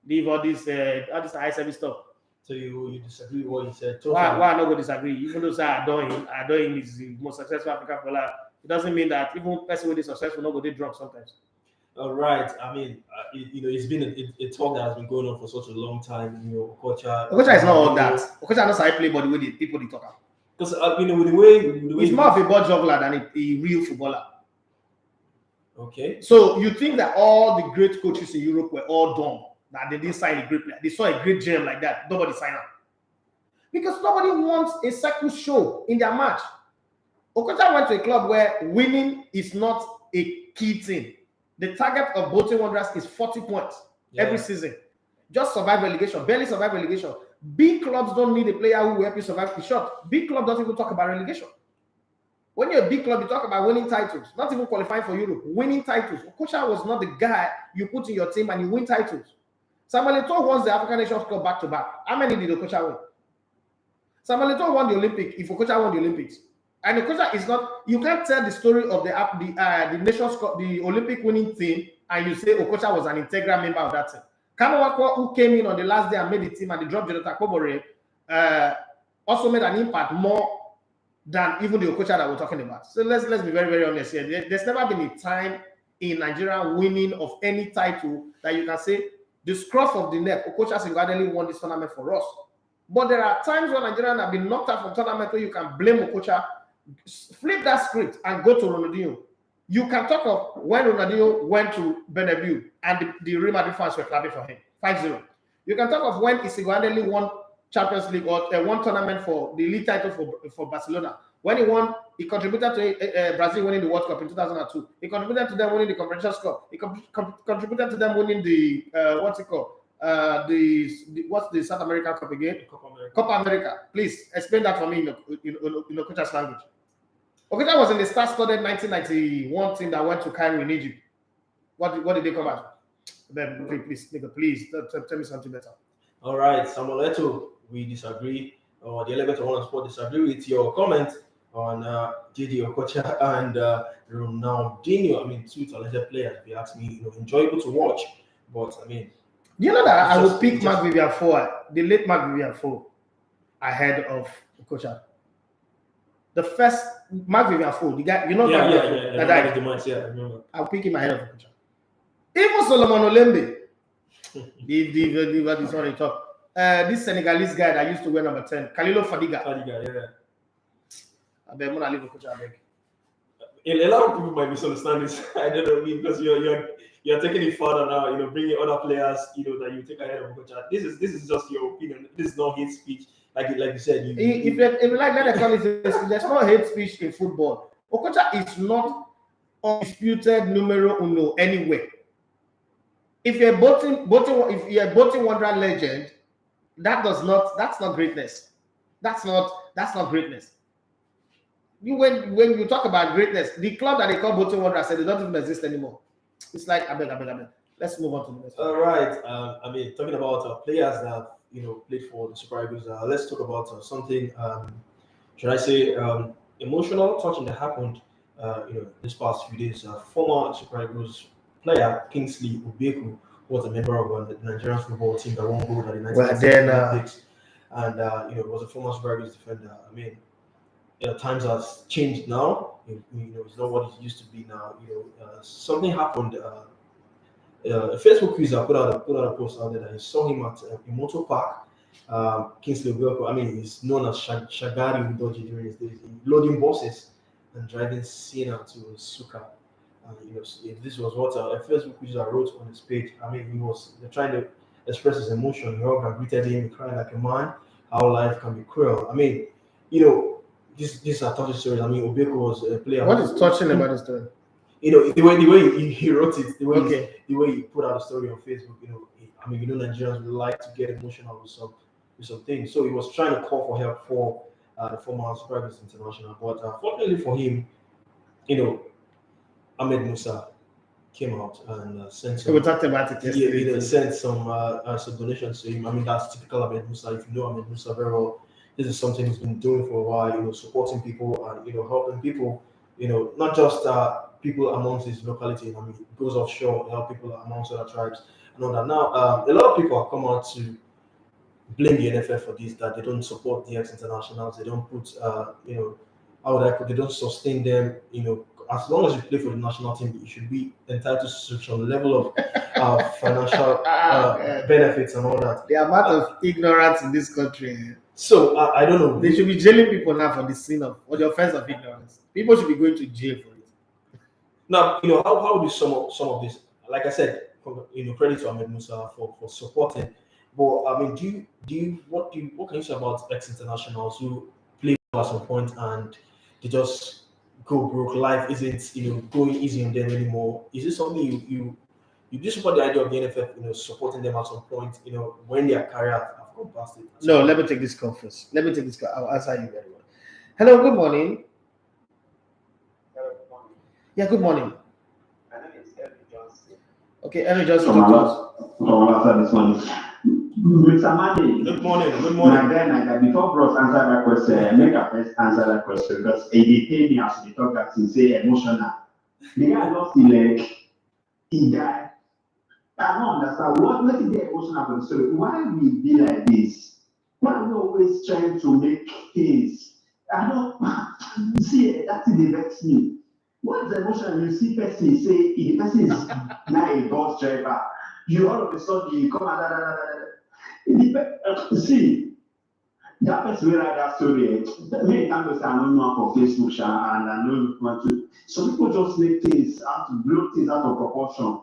Leave all this high service stuff. So you disagree with what he said? Totally. Why I not go disagree? Even though I adore him is the most successful African footballer. It doesn't mean that even person with is successful not go get drunk sometimes. All right. I mean, it's been a talk that has been going on for such a long time. Okocha is not all that. Okocha not say play, but the way the people they talk about. Because with the way he's more of a ball juggler than a real footballer. Okay. So you think that all the great coaches in Europe were all dumb, that they didn't sign a great player? They saw a great gem like that, nobody signed up. Because nobody wants a circus show in their match. Okocha went to a club where winning is not a key thing. The target of Bolton Wanderers is 40 points every season. Just survive relegation, barely survive relegation. Big clubs don't need a player who will help you survive the shot. Big club doesn't even talk about relegation. When you're a big club, you talk about winning titles, not even qualifying for Europe, winning titles. Okocha was not the guy you put in your team and you win titles. Samuel Eto'o won the African Nations Cup back to back. How many did Okocha win? Samuel Eto'o won the Olympic if Okocha won the Olympics. And Okocha is not, you can't tell the story of the Nations Cup, the Olympic winning team, and you say Okocha was an integral member of that team. Kamawako, who came in on the last day and made the team and they dropped Jonathan Kobore, also made an impact more than even the Okocha that we're talking about. So let's be very, very honest here. There's never been a time in Nigeria winning of any title that you can say the scruff of the neck, Okocha single-handedly won this tournament for us. But there are times when Nigerians have been knocked out from tournament where you can blame Okocha, flip that script and go to Ronaldinho. You can talk of when Ronaldinho went to Bernabeu and the Real Madrid fans were clapping for him, 5-0. You can talk of when he single-handedly won Champions League or one tournament for the league title for Barcelona. When he contributed to Brazil winning the World Cup in 2002. He contributed to them winning the Conference Cup. He contributed to them winning the what's it called? What's the South American Cup again? Copa America. Please explain that for me in Okocha's language. Okocha was in the star-studded 1991 team that went to Cairo in Egypt. What did they come out? Then please tell me something better. All right, Samuel Eto'o, we disagree. The ELEGBETETVRADIO Sport disagree with your comment on JJ Okocha and Ronaldinho. I mean, two talented players. If you ask me, enjoyable to watch. But I mean, you know that I would pick Mark Vivian Foe, the late Mark Vivian Foe, ahead of Okocha. The first Mark Vivian Foe, the guy, that died. I remember. I'll pick him ahead of Okocha. Even Solomon Olembe, this one they talk. This Senegalese guy that used to wear number 10, Khalilou Fadiga. I bet I'm gonna leave Okocha. A lot of people might misunderstand this. I don't know, because you're taking it further now. Bringing other players, that you take ahead of Okocha. This is just your opinion. This is not hate speech, like you said. If you like, let me call it. There's no hate speech in football. Okocha is not undisputed numero uno anywhere. If you're a Bolton Wanderer legend, that's not greatness. That's not greatness. When you talk about greatness, the club that they call Bolton Wanderers said they don't even exist anymore. It's like I beg. Let's move on to the next one. All right. I mean, talking about players that played for the Super Eagles, let's talk about something. Should I say emotional touching that happened? This past few days. Former Super Eagles player Kingsley Obiekwu was a member of the Nigerian football team that won gold at the 1990 Olympics, and was a former Super Eagles defender. I mean, times has changed now. It's not what it used to be now. Something happened. A Facebook user put out a post out there that he saw him at a motor park. Kingsley Obiekwu, I mean, he's known as Shagari Udoji during his days, loading buses and driving Siena to Suka. If this was what a Facebook user wrote on his page, I mean, he was trying to express his emotion. He hugged and greeted him, crying like a man. How life can be cruel. I mean, these are touching stories. I mean, Obiekwu was a player. What is touching about the story? The way he wrote it, the way he put out a story on Facebook. Nigerians would like to get emotional with some things. So he was trying to call for help for the former Super Eagles international. But fortunately for him, Ahmed Musa came out and sent some. We talked about it yesterday. Sent some donations to him. I mean, that's typical Ahmed Musa. If you know Ahmed Musa very well, this is something he's been doing for a while, supporting people and, helping people, not just people amongst his locality. I mean, he goes offshore, help people amongst other tribes and all that. Now, a lot of people have come out to blame the NFF for this, that they don't support the ex-internationals, they don't put, how would I put, they don't sustain them, as long as you play for the national team, you should be entitled to such a level of financial benefits and all that. The amount of ignorance in this country. So I don't know. They should be jailing people now for the sin of, or the offense of ignorance. People should be going to jail for it. Now, how do some of this? Like I said, credit to Ahmed Musa for supporting. But I mean, what can you say about ex-internationals who play at some point and they just go broke? Life isn't going easy on them anymore. Is this something you do support the idea of the NFF, supporting them at some point, when their career have gone past it? No, let me take this call first. Let me take this call. I'll answer you very well. Hello, good morning. Yeah, good morning. My name is Ellie Johnson. Okay, Ellie Johnson. This morning. Good morning. Before Bros answer that question, make a first answer that question because it paid me as we talk that he say emotional. The guy just like he died. I don't understand what makes it emotional for the story. Why we be like this? Why are we always trying to make things? I don't see that thing vex me. What's the emotion? You see person say the person is now a bus driver. You all of a sudden you come and see that person will write that story. Many times I don't know for Facebook and I know want to. Some people just make things out to blow things out of proportion.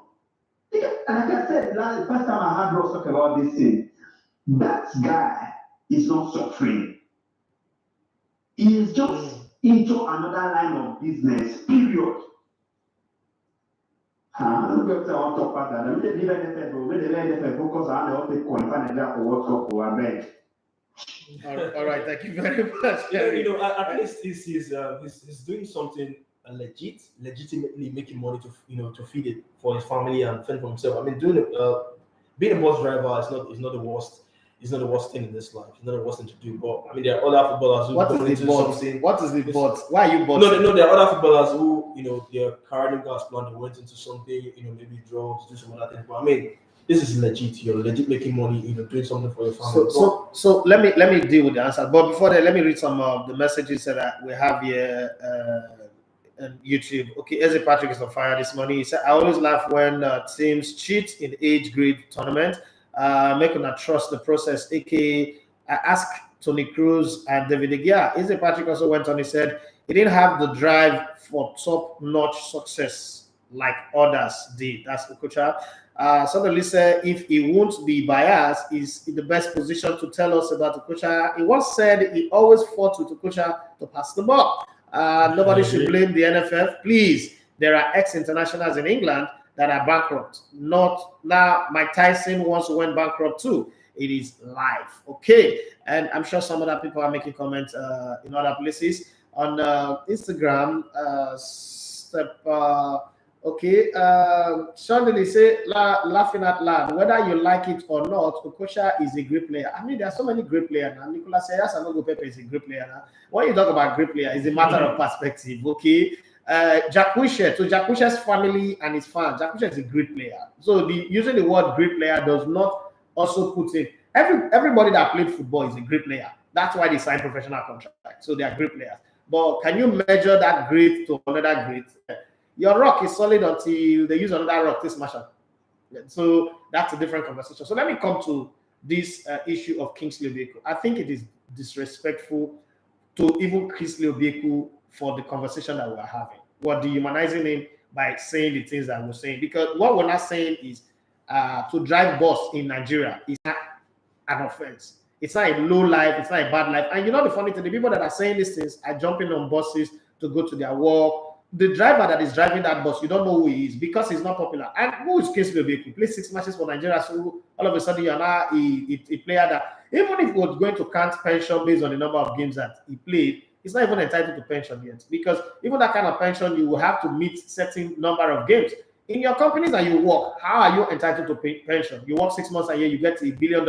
And like I said, the first time I heard Ross talk about this thing, that guy is not suffering. He is just into another line of business, period. I don't know if I want to talk about that. Let me focus on how they qualify Nigeria for World Cup or Abeg. All right, thank you very much. At least he's doing something legitimately making money to feed it for his family and fend for himself. I mean, being a bus driver is not the worst. It's not the worst thing in this life. It's not the worst thing to do. But I mean, there are other footballers who What is the bot? Why are you bot? No, there are other footballers who their career gas plan, they went into something, maybe drugs, do some other things. But I mean, this is legit. You're legit making money, doing something for your family. So let me deal with the answer. But before that, let me read some of the messages that we have here on YouTube. Okay, Eze Patrick is on fire this morning. He said, I always laugh when teams cheat in age grade tournament. Make una trust the process, aka I asked Tony Cruz and David De Gea. Eze Patrick also went on, he said he didn't have the drive for top-notch success like others did. That's Okocha. Somebody said if he won't be biased, he's in the best position to tell us about Okocha. He once said he always fought with Okocha to pass the ball. Nobody should blame the NFF. Please, there are ex-internationals in England that are bankrupt. Not now. Mike Tyson once went bankrupt too. It is life, okay? And I'm sure some other people are making comments in other places on Instagram. Suddenly say laughing at loud. Whether you like it or not, Okocha is a great player. I mean, there are so many great players now. Nicolas Pepe is a great player now. When you talk about great player, it's a matter of perspective, okay? Jack Wilshere, to Jack Wilshere's family and his fans, Jack Wilshere is a great player. So using the word great player does not also put in everybody that played football is a great player. That's why they sign professional contracts. So they are great players. But can you measure that great to another great? Your rock is solid until they use another rock to smash up. So that's a different conversation. So let me come to this issue of Kingsley Obiekwu. I think it is disrespectful to even Kingsley Obiekwu for the conversation that we're having. We're dehumanizing him by saying the things that we're saying. Because what we're not saying is to drive bus in Nigeria is not an offense. It's not a low life. It's not a bad life. And the funny thing, the people that are saying these things are jumping on buses to go to their work. The driver that is driving that bus, you don't know who he is because he's not popular. And who is Kingsley Obiekwu? He played 6 matches for Nigeria, so all of a sudden you're now a player that, even if we're going to count pension based on the number of games that he played, he's not even entitled to pension yet. Because even that kind of pension, you will have to meet certain number of games. In your companies that you work, how are you entitled to pay pension? You work 6 months a year, you get $1 billion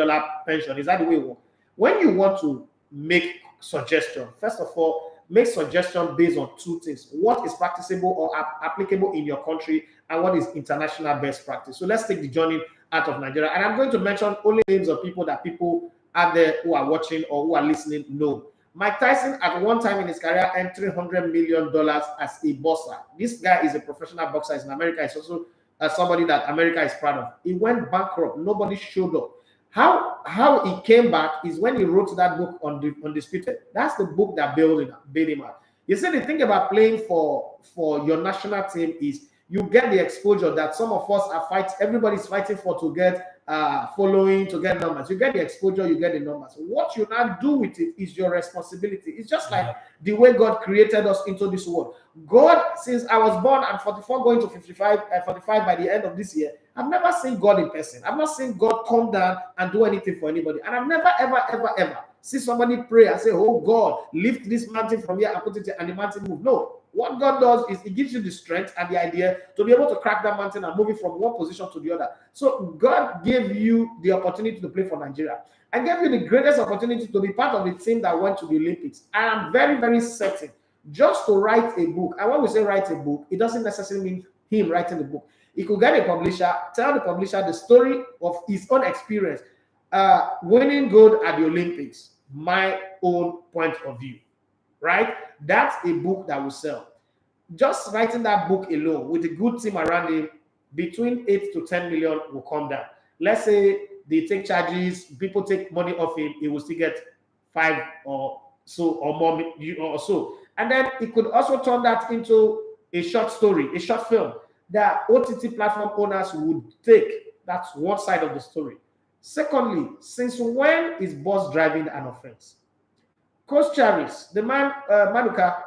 pension. Is that the way it works? When you want to make suggestion. First of all, make suggestion based on two things: what is practicable or applicable in your country, and what is international best practice. So let's take the journey out of Nigeria, and I'm going to mention only names of people that people out there who are watching or who are listening know. Mike Tyson, at one time in his career, earned $300 million as a boxer. This guy is a professional boxer. He's in America. He's also somebody that America is proud of. He went bankrupt. Nobody showed up. How he came back is when he wrote that book on Undisputed. That's the book that bailed him out. You see, the thing about playing for your national team is you get the exposure that some of us are fighting. Everybody's fighting for to get following, to get numbers. You get the exposure, you get the numbers. What you now do with it is your responsibility. It's just like the way God created us into this world. God, since I was born, I'm 44 going to 45 by the end of this year, I've never seen God in person. I've not seen God come down and do anything for anybody. And I've never, ever see somebody pray and say, oh God, lift this mountain from here and put it here, and the mountain move. No. What God does is He gives you the strength and the idea to be able to crack that mountain and move it from one position to the other. So God gave you the opportunity to play for Nigeria and gave you the greatest opportunity to be part of the team that went to the Olympics. And I'm very, very certain just to write a book. And when we say write a book, it doesn't necessarily mean him writing the book. He could get a publisher, tell the publisher the story of his own experience, winning gold at the Olympics, my own point of view. Right? That's a book that will sell. Just writing that book alone with a good team around him, between 8 to 10 million will come down. Let's say they take charges, people take money off him, he will still get 5 or so or more or so. And then he could also turn that into a short story, a short film that OTT platform owners would take. That's one side of the story. Secondly, since when is boss driving an offense? Coach Charis, the man, Maduka,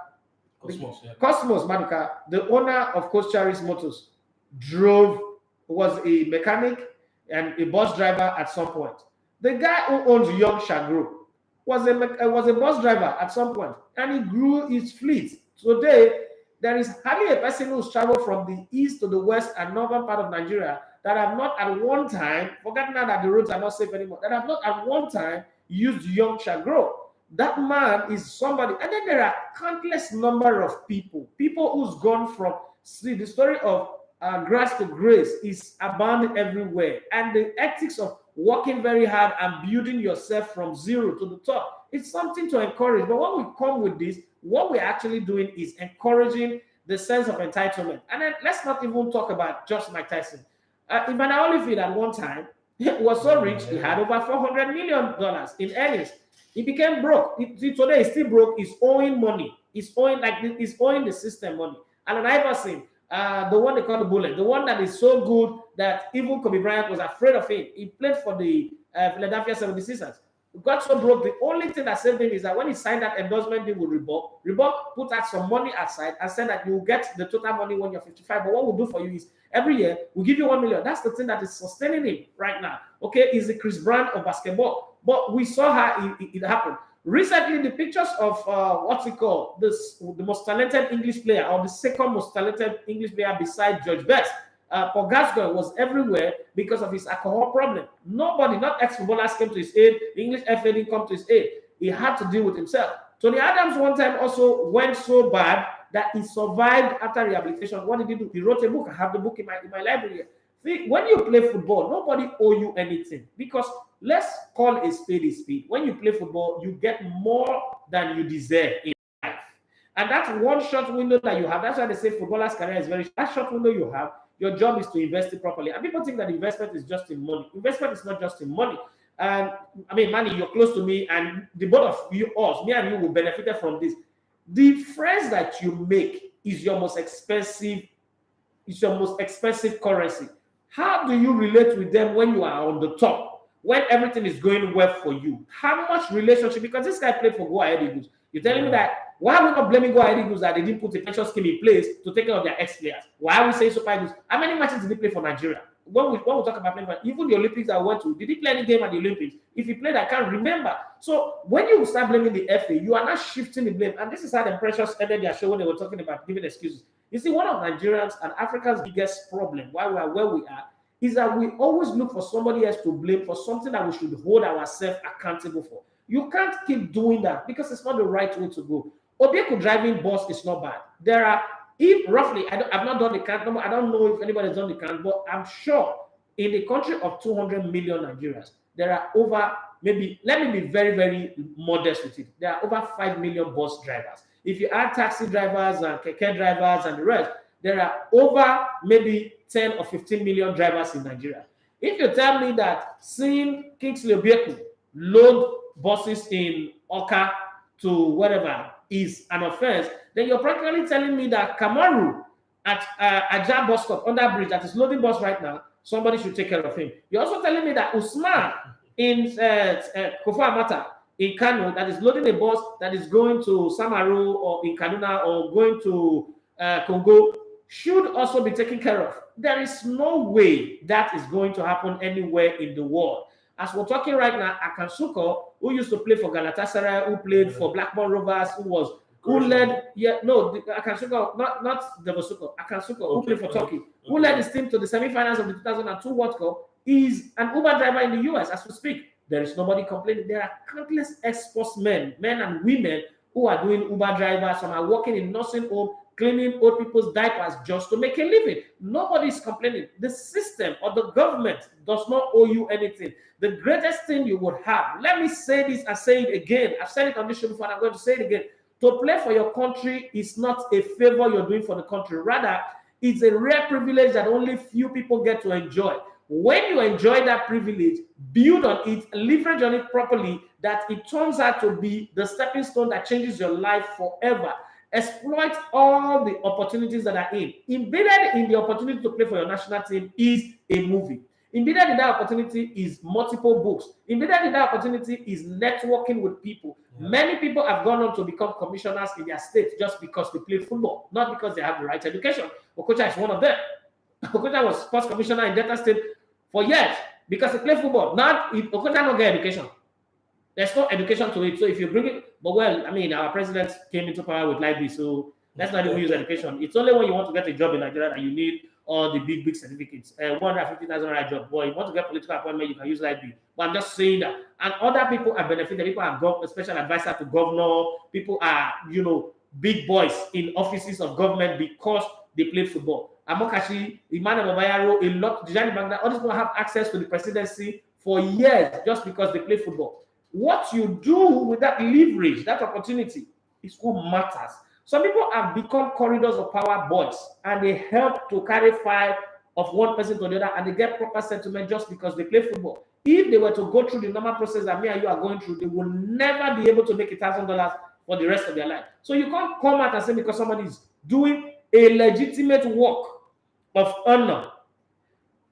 Cosmos Maduka, the owner of Coach Charis Motors, was a mechanic and a bus driver at some point. The guy who owns Young Shagro was a bus driver at some point, and he grew his fleet. Today, there is hardly a person who's traveled from the east to the west and northern part of Nigeria that have not at one time, forgetting now that the roads are not safe anymore, that have not at one time used Young Shagro. That man is somebody. And then there are countless number of people who's gone from, see, the story of grass to grace is abound everywhere. And the ethics of working very hard and building yourself from zero to the top, it's something to encourage. But when we come with this, what we're actually doing is encouraging the sense of entitlement. And then let's not even talk about just Mike Tyson. Ivan Oliphant at one time was so rich, he had over $400 million in earnings. He became broke. Today he's still broke. He's owing money. He's owing the system money. And Iverson, the one they call the bullet, the one that is so good that even Kobe Bryant was afraid of him. He played for the Philadelphia 76ers. He got so broke. The only thing that saved him is that when he signed that endorsement deal with Reebok put out some money aside and said that you get the total money when you're 55. But what we'll do for you is every year we'll give you $1 million. That's the thing that is sustaining him right now. Okay, he's the Chris Brown of basketball. But we saw how it happened. Recently, the pictures of the most talented English player, or the second most talented English player beside George Best, Paul Gascoigne, was everywhere because of his alcohol problem. Nobody, not ex-footballers, came to his aid. The English FA didn't come to his aid. He had to deal with himself. Tony Adams one time also went so bad that he survived after rehabilitation. What did he do? He wrote a book. I have the book in my library here. See, when you play football, nobody owe you anything, because let's call a spade a spade. When you play football, you get more than you deserve in life. And that's one short window that you have. That's why they say footballer's career is very short. That short window you have, your job is to invest it properly. And people think that investment is just in money. Investment is not just in money. And I mean, Manny, you're close to me, and the both of you, me and you, will benefit from this. The friends that you make is your most expensive currency. How do you relate with them when you are on the top, when everything is going well for you? How much relationship? Because this guy played for Go Ahead Eagles. You're telling me that, why are we not blaming Go Ahead Eagles that they didn't put a pension scheme in place to take care of their ex-players? Why are we saying Super Eagles? How many matches did he play for Nigeria? When we talk about playing, even the Olympics I went to, did he play any game at the Olympics? If he played, I can't remember. So when you start blaming the FA, you are not shifting the blame. And this is how the Precious ended their show when they were talking about giving excuses. You see, one of Nigerians and Africa's biggest problem, why we are where we are, is that we always look for somebody else to blame for something that we should hold ourselves accountable for. You can't keep doing that because it's not the right way to go. Obiekwu driving bus is not bad. There are, if roughly, I've not done the count, I don't know if anybody's done the count, but I'm sure in the country of 200 million Nigerians, there are over, maybe, let me be very, very modest with it. There are over 5 million bus drivers. If you add taxi drivers and keke drivers and the rest, there are over maybe 10 or 15 million drivers in Nigeria. If you tell me that seeing Kingsley Obiekwu load buses in Oka to whatever is an offense, then you're practically telling me that Kamaru at Ajah bus stop under bridge that is loading bus right now, somebody should take care of him. You're also telling me that Usman in Kofa Amata in Kano that is loading a bus that is going to Samaru or in Kaduna or going to Congo should also be taken care of. There is no way that is going to happen anywhere in the world. As we're talking right now, Akansuko, who used to play for Galatasaray, who played for Blackburn Rovers, who led Akansuko, not Devosuko, Akansuko, who played for Turkey, who led his team to the semi-finals of the 2002 World Cup, is an Uber driver in the US as we speak. There is nobody complaining. There are countless ex-sportsmen, men and women, who are doing Uber drivers. Some are working in nursing home, cleaning old people's diapers just to make a living. Nobody is complaining. The system or the government does not owe you anything. The greatest thing you would have, let me say this and say it again. I've said it on this show before and I'm going to say it again. To play for your country is not a favor you're doing for the country. Rather, it's a rare privilege that only few people get to enjoy. When you enjoy that privilege, build on it, leverage on it properly, that it turns out to be the stepping stone that changes your life forever. Exploit all the opportunities that are in. Embedded in the opportunity to play for your national team is a movie. Embedded in that opportunity is multiple books. Embedded in that opportunity is networking with people. Yeah. Many people have gone on to become commissioners in their state just because they play football, not because they have the right education. Okocha is one of them. Okocha was sports commissioner in Delta State for years because he played football. Now, Okocha don't get education. There's no education to it. So if you bring it, but well, I mean, our president came into power with like this, so let's not even use education. It's only when you want to get a job in Nigeria that you need all the big certificates. 150,000 job. Boy, you want to get political appointment, you can use like this. But I'm just saying that. And other people are benefited. People are special advisor to governor. People are, big boys in offices of government because they play football. Amokachi, Emmanuel Babayaro, a lot, Dijani Bangda, all these people have access to the presidency for years just because they play football. What you do with that leverage, that opportunity, is what matters. Some people have become corridors of power boys, and they help to carry file of one person to the other, and they get proper settlement just because they play football. If they were to go through the normal process that me and you are going through, they will never be able to make $1,000 for the rest of their life. So you can't come out and say because somebody is doing a legitimate work of honor,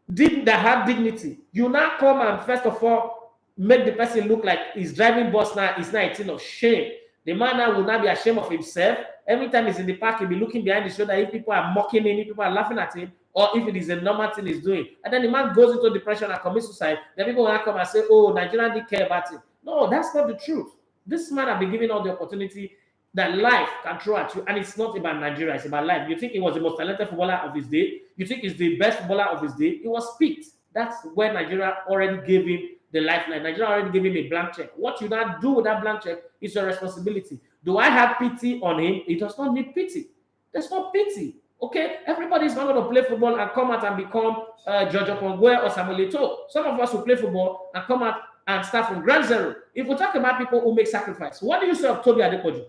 that have dignity, you now come and first of all make the person look like he's driving bus now, it's not a thing of shame. The man now will not be ashamed of himself. Every time he's in the park, he'll be looking behind the shoulder if people are mocking him, if people are laughing at him, or if it is a normal thing he's doing. And then the man goes into depression and commits suicide. Then people will come and say, oh, Nigeria didn't care about him. No, that's not the truth. This man has been given all the opportunity that life can throw at you. And it's not about Nigeria, it's about life. You think he was the most talented footballer of his day? You think he's the best footballer of his day? He was picked. That's where Nigeria already gave him the lifeline. Nigeria already gave him a blank check. What you now do with that blank check is your responsibility. Do I have pity on him? He does not need pity. There's no pity. Okay? Everybody's not going to play football and come out and become George Okongwe or Samuel Eto'o. Some of us will play football and come out and start from ground zero. If we talk about people who make sacrifice, what do you say of Toby Adepoju?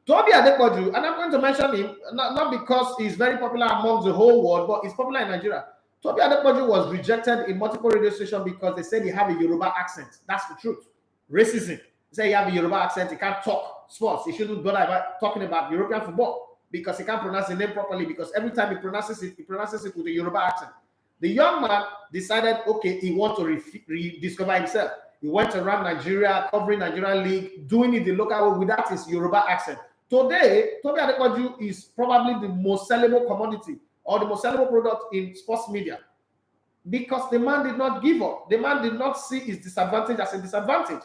Toby Adepoju, and I'm going to mention him, not because he's very popular among the whole world, but he's popular in Nigeria. Toby Adepoju was rejected in multiple radio stations because they said he had a Yoruba accent. That's the truth. Racism. They say he has a Yoruba accent, he can't talk sports. He shouldn't bother about talking about European football because he can't pronounce the name properly, because every time he pronounces it with a Yoruba accent. The young man decided, okay, he wants to rediscover himself. He went around Nigeria, covering Nigerian league, doing it the local way without his Yoruba accent. Today, Toby Adepoju is probably the most sellable commodity or the most sellable product in sports media, because the man did not give up. The man did not see his disadvantage as a disadvantage.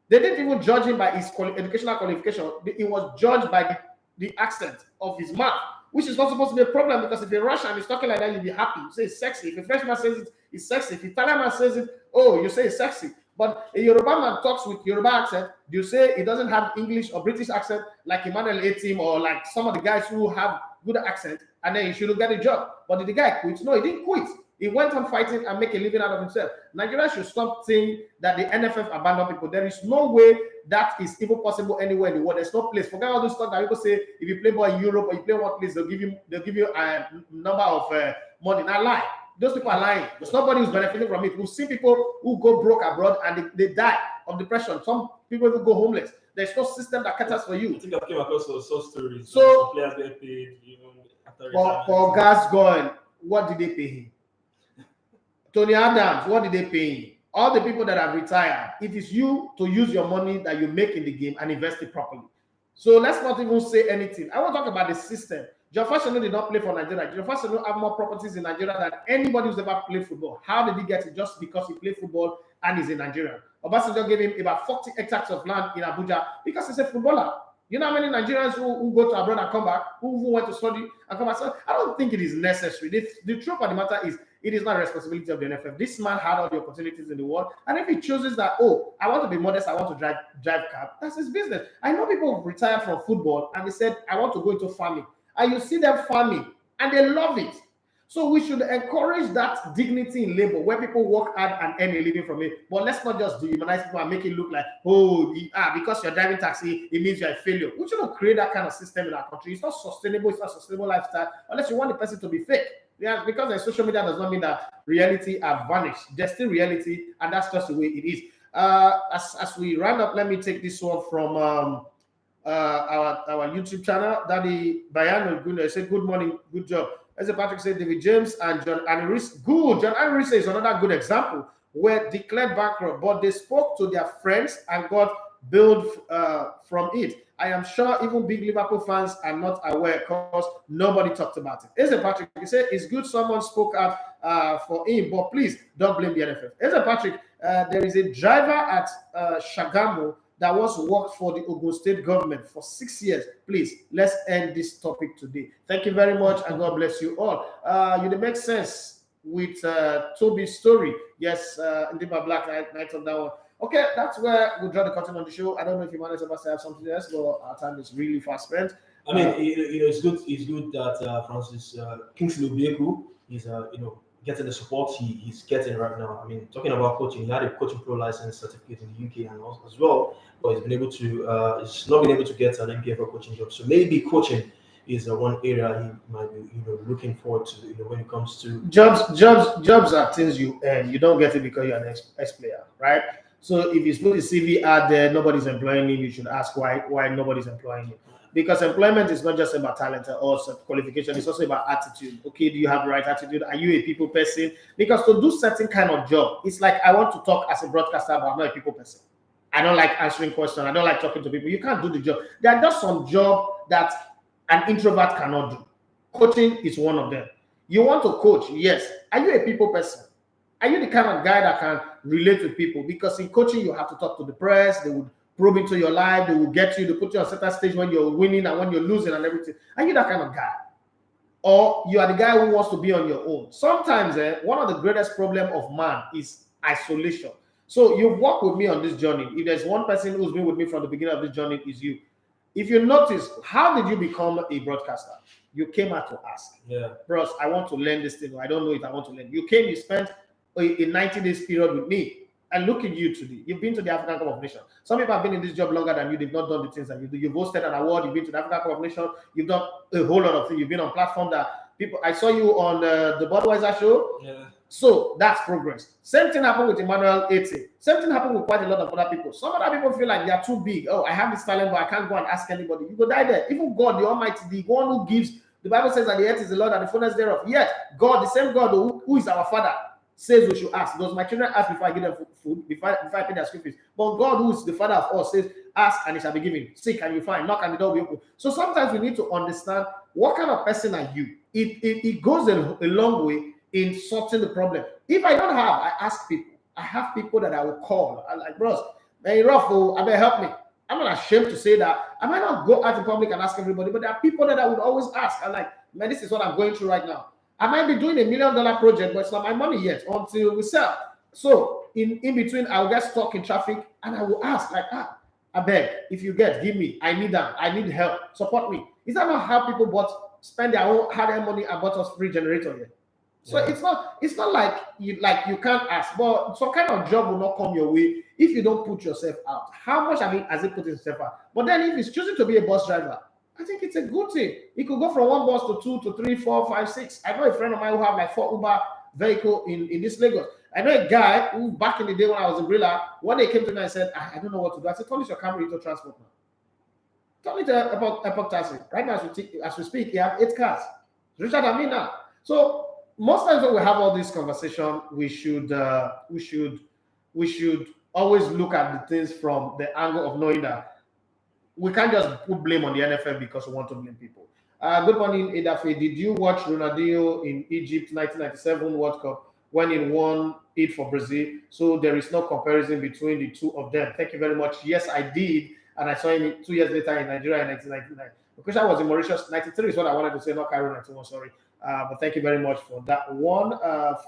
They didn't even judge him by his educational qualification. He was judged by the accent of his mouth, which is not supposed to be a problem, because if a Russian is talking like that, you'll be happy. You say it's sexy. If a Frenchman says it, it's sexy. If an Italian man says it, oh, you say it's sexy. But a Yoruba man talks with Yoruba accent, you say he doesn't have English or British accent like Emmanuel Etim or like some of the guys who have good accent, and then he shouldn't get a job. But did the guy quit? No, he didn't quit. He went on fighting and make a living out of himself. Nigeria should stop saying that the NFF abandoned people. There is no way that is even possible anywhere in the world. There's no place. Forget all this stuff that people say. If you play ball in Europe or you play one place, they'll give you a number of money. Now lie. Those people are lying. There's nobody who's benefiting from it. We've seen people who go broke abroad and they die of depression. Some people even go homeless. There's no system that caters for you. I think I came across some stories. So some players get paid even after for gas going, what did they pay him? Tony Adams, what did they pay him? All the people that have retired, it is you to use your money that you make in the game and invest it properly. So let's not even say anything. I want to talk about the system. Gianfranco did not play for Nigeria. Gianfranco have more properties in Nigeria than anybody who's ever played football. How did he get it? Just because he played football and he's a Nigerian. Obasanjo gave him about 40 hectares of land in Abuja because he's a footballer. You know how many Nigerians who go to abroad and come back, who went to study and come back? So I don't think it is necessary. The truth of the matter is, it is not a responsibility of the NFF. This man had all the opportunities in the world. And if he chooses that, oh, I want to be modest, I want to drive cab, that's his business. I know people who retire from football and they said, I want to go into farming. And you see them farming and they love it. So we should encourage that dignity in labor where people work hard and earn a living from it. But let's not just dehumanize people and make it look like, oh, because you're driving taxi, it means you're a failure. We shouldn't create that kind of system in our country. It's not sustainable. It's not sustainable lifestyle unless you want the person to be fake. Yeah, because there's social media does not mean that reality have vanished. There's still reality, and that's just the way it is. As we round up, let me take this one from our YouTube channel. Daddy Bayano Gune said, good morning, good job. As Patrick said, David James and John Aniris. Good. John Aniris is another good example where declared bankrupt, but they spoke to their friends and got billed from it. I am sure even big Liverpool fans are not aware because nobody talked about it. As Patrick, he said, it's good someone spoke out for him, but please don't blame the NFF. As Patrick, there is a driver at Shagamu that once worked for the Ogun State government for 6 years. Please, let's end this topic today. Thank you very much, and God bless you all. You make sense with Toby's story. Yes, Ndiba Black Knight on that one. Okay, that's where we'll draw the curtain on the show. I don't know if you managed to have something else, but our time is really fast spent. I mean, it's good. It's good that Francis Kingsley Obiekwu is getting the support he's getting right now. I mean, talking about coaching, he had a coaching pro license certificate in the UK and also as well, but he's not been able to get an MPFL coaching job. So maybe coaching is one area he might be looking forward to when it comes to jobs are things you earn. You don't get it because you're an ex-player, right? So if you put the CV out there, nobody's employing you, you should ask why nobody's employing you. Because employment is not just about talent or qualification, it's also about attitude. Okay, do you have the right attitude? Are you a people person? Because to do certain kind of job, it's like I want to talk as a broadcaster, but I'm not a people person. I don't like answering questions. I don't like talking to people. You can't do the job. There are just some jobs that an introvert cannot do. Coaching is one of them. You want to coach, yes. Are you a people person? Are you the kind of guy that can relate with people? Because in coaching, you have to talk to the press. They would probe into your life. They will get you. They put you on a certain stage when you're winning and when you're losing and everything. Are you that kind of guy? Or you are the guy who wants to be on your own? Sometimes one of the greatest problems of man is isolation. So you've walked with me on this journey. If there's one person who's been with me from the beginning of this journey, is you. If you notice, how did you become a broadcaster? You came out to ask. Yeah. Bros, I want to learn this thing. I don't know if I want to learn. You came, you spent a 90 days period with me. And look at you today. You've been to the African Cup of Nations. Some people have been in this job longer than you. They've not done the things that you do. You've hosted an award. You've been to the African Cup of Nations. You've done a whole lot of things. You've been on platform that people. I saw you on the Budweiser show. Yeah. So that's progress. Same thing happened with Emmanuel Ete. Same thing happened with quite a lot of other people. Some other people feel like they are too big. Oh, I have this talent, but I can't go and ask anybody. You go die there. Even God, the Almighty, the one who gives. The Bible says that the earth is the Lord and the fullness thereof. Yet God, the same God who is our Father, says we should ask. Does my children ask before I give them food, before I pay their school fees? But God, who is the Father of all, says, ask and it shall be given. Seek and you find. Knock and the door will be open. So sometimes we need to understand what kind of person are you. It goes a long way in sorting the problem. If I don't have, I ask people. I have people that I will call. I'm like, bros, man, you're rough, I better help me. I'm not ashamed to say that. I might not go out in public and ask everybody, but there are people that I would always ask. I'm like, man, this is what I'm going through right now. I might be doing $1 million project, but it's not my money yet until we sell. So in between, I'll get stuck in traffic and I will ask, like, I beg, if you get, give me. I need that. I need help. Support me. Is that not how people spend their own hard-earned money and bought us free generator here? So it's not like you can't ask, but some kind of job will not come your way if you don't put yourself out. How much has he put himself out? But then if he's choosing to be a bus driver, I think it's a good thing. He could go from one bus to 2 to 3, 4, 5, 6. I know a friend of mine who have like 4 Uber vehicle in this Lagos. I know a guy who back in the day when I was in Brilla, one day came to me and said, I don't know what to do. I said, turn your Camry into transport now. Turn it to Epoch Taxi. Right now, as we speak, you have 8 cars. Richer than me now. So most times when we have all this conversation, we should always look at the things from the angle of knowing that we can't just put blame on the NFL because we want to blame people. Good morning, Edafe. Did you watch Ronaldinho in Egypt 1997 World Cup when he won it for Brazil? So there is no comparison between the two of them. Thank you very much. Yes, I did. And I saw him 2 years later in Nigeria in 1999. Because I was in Mauritius, 93 is what I wanted to say, not Cairo 91, sorry. But thank you very much for that one.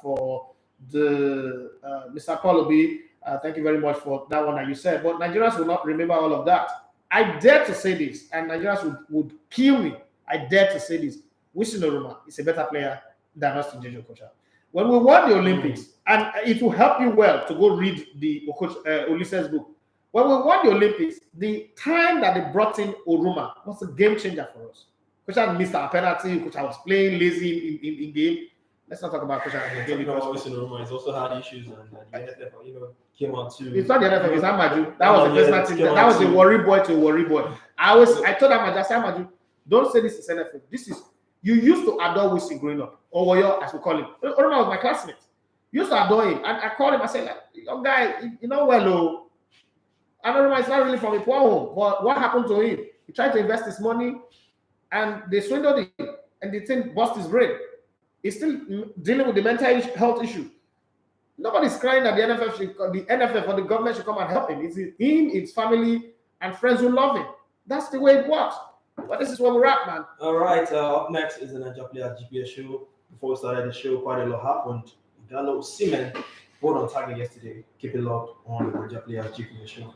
For the Mr. Polobi, thank you very much for that one that you said. But Nigerians will not remember all of that. I dare to say this, and Nigerians would kill me. I dare to say this. Wissinuruma is a better player than Austin Jejo Kocha. When we won the Olympics, and it will help you well to go read the Ulises book. When we won the Olympics, the time that they brought in Oruma was a game changer for us. Kocha missed our penalty. Kocha was playing lazy in game. Let's not talk about Kocha in the game because He's also had issues, and the NFL, came out too. It's not the NFL. It's Amaju. That was the personal team. That was a worry boy to a worry boy. I told Amaju, I said, Amaju, don't say this is NFL. This is you used to adore Wilson growing up, or Woyo, as we call him. Oruma was my classmate. Used to adore him, and I called him. I said, like, young guy, you know well, oh. I don't know, it's not really from a poor home, but what happened to him? He tried to invest his money and they swindled him and the thing bust his brain. He's still dealing with the mental health issue. Nobody's crying that the NFF or the government should come and help him. It's him, his family, and friends who love him. That's the way it works. But this is where we're at, man. All right, up next is the Niger Player GPS show. Before we started the show, quite a lot happened. Gallo Seaman vote on target yesterday. Keep it locked on the Niger Player GPS show.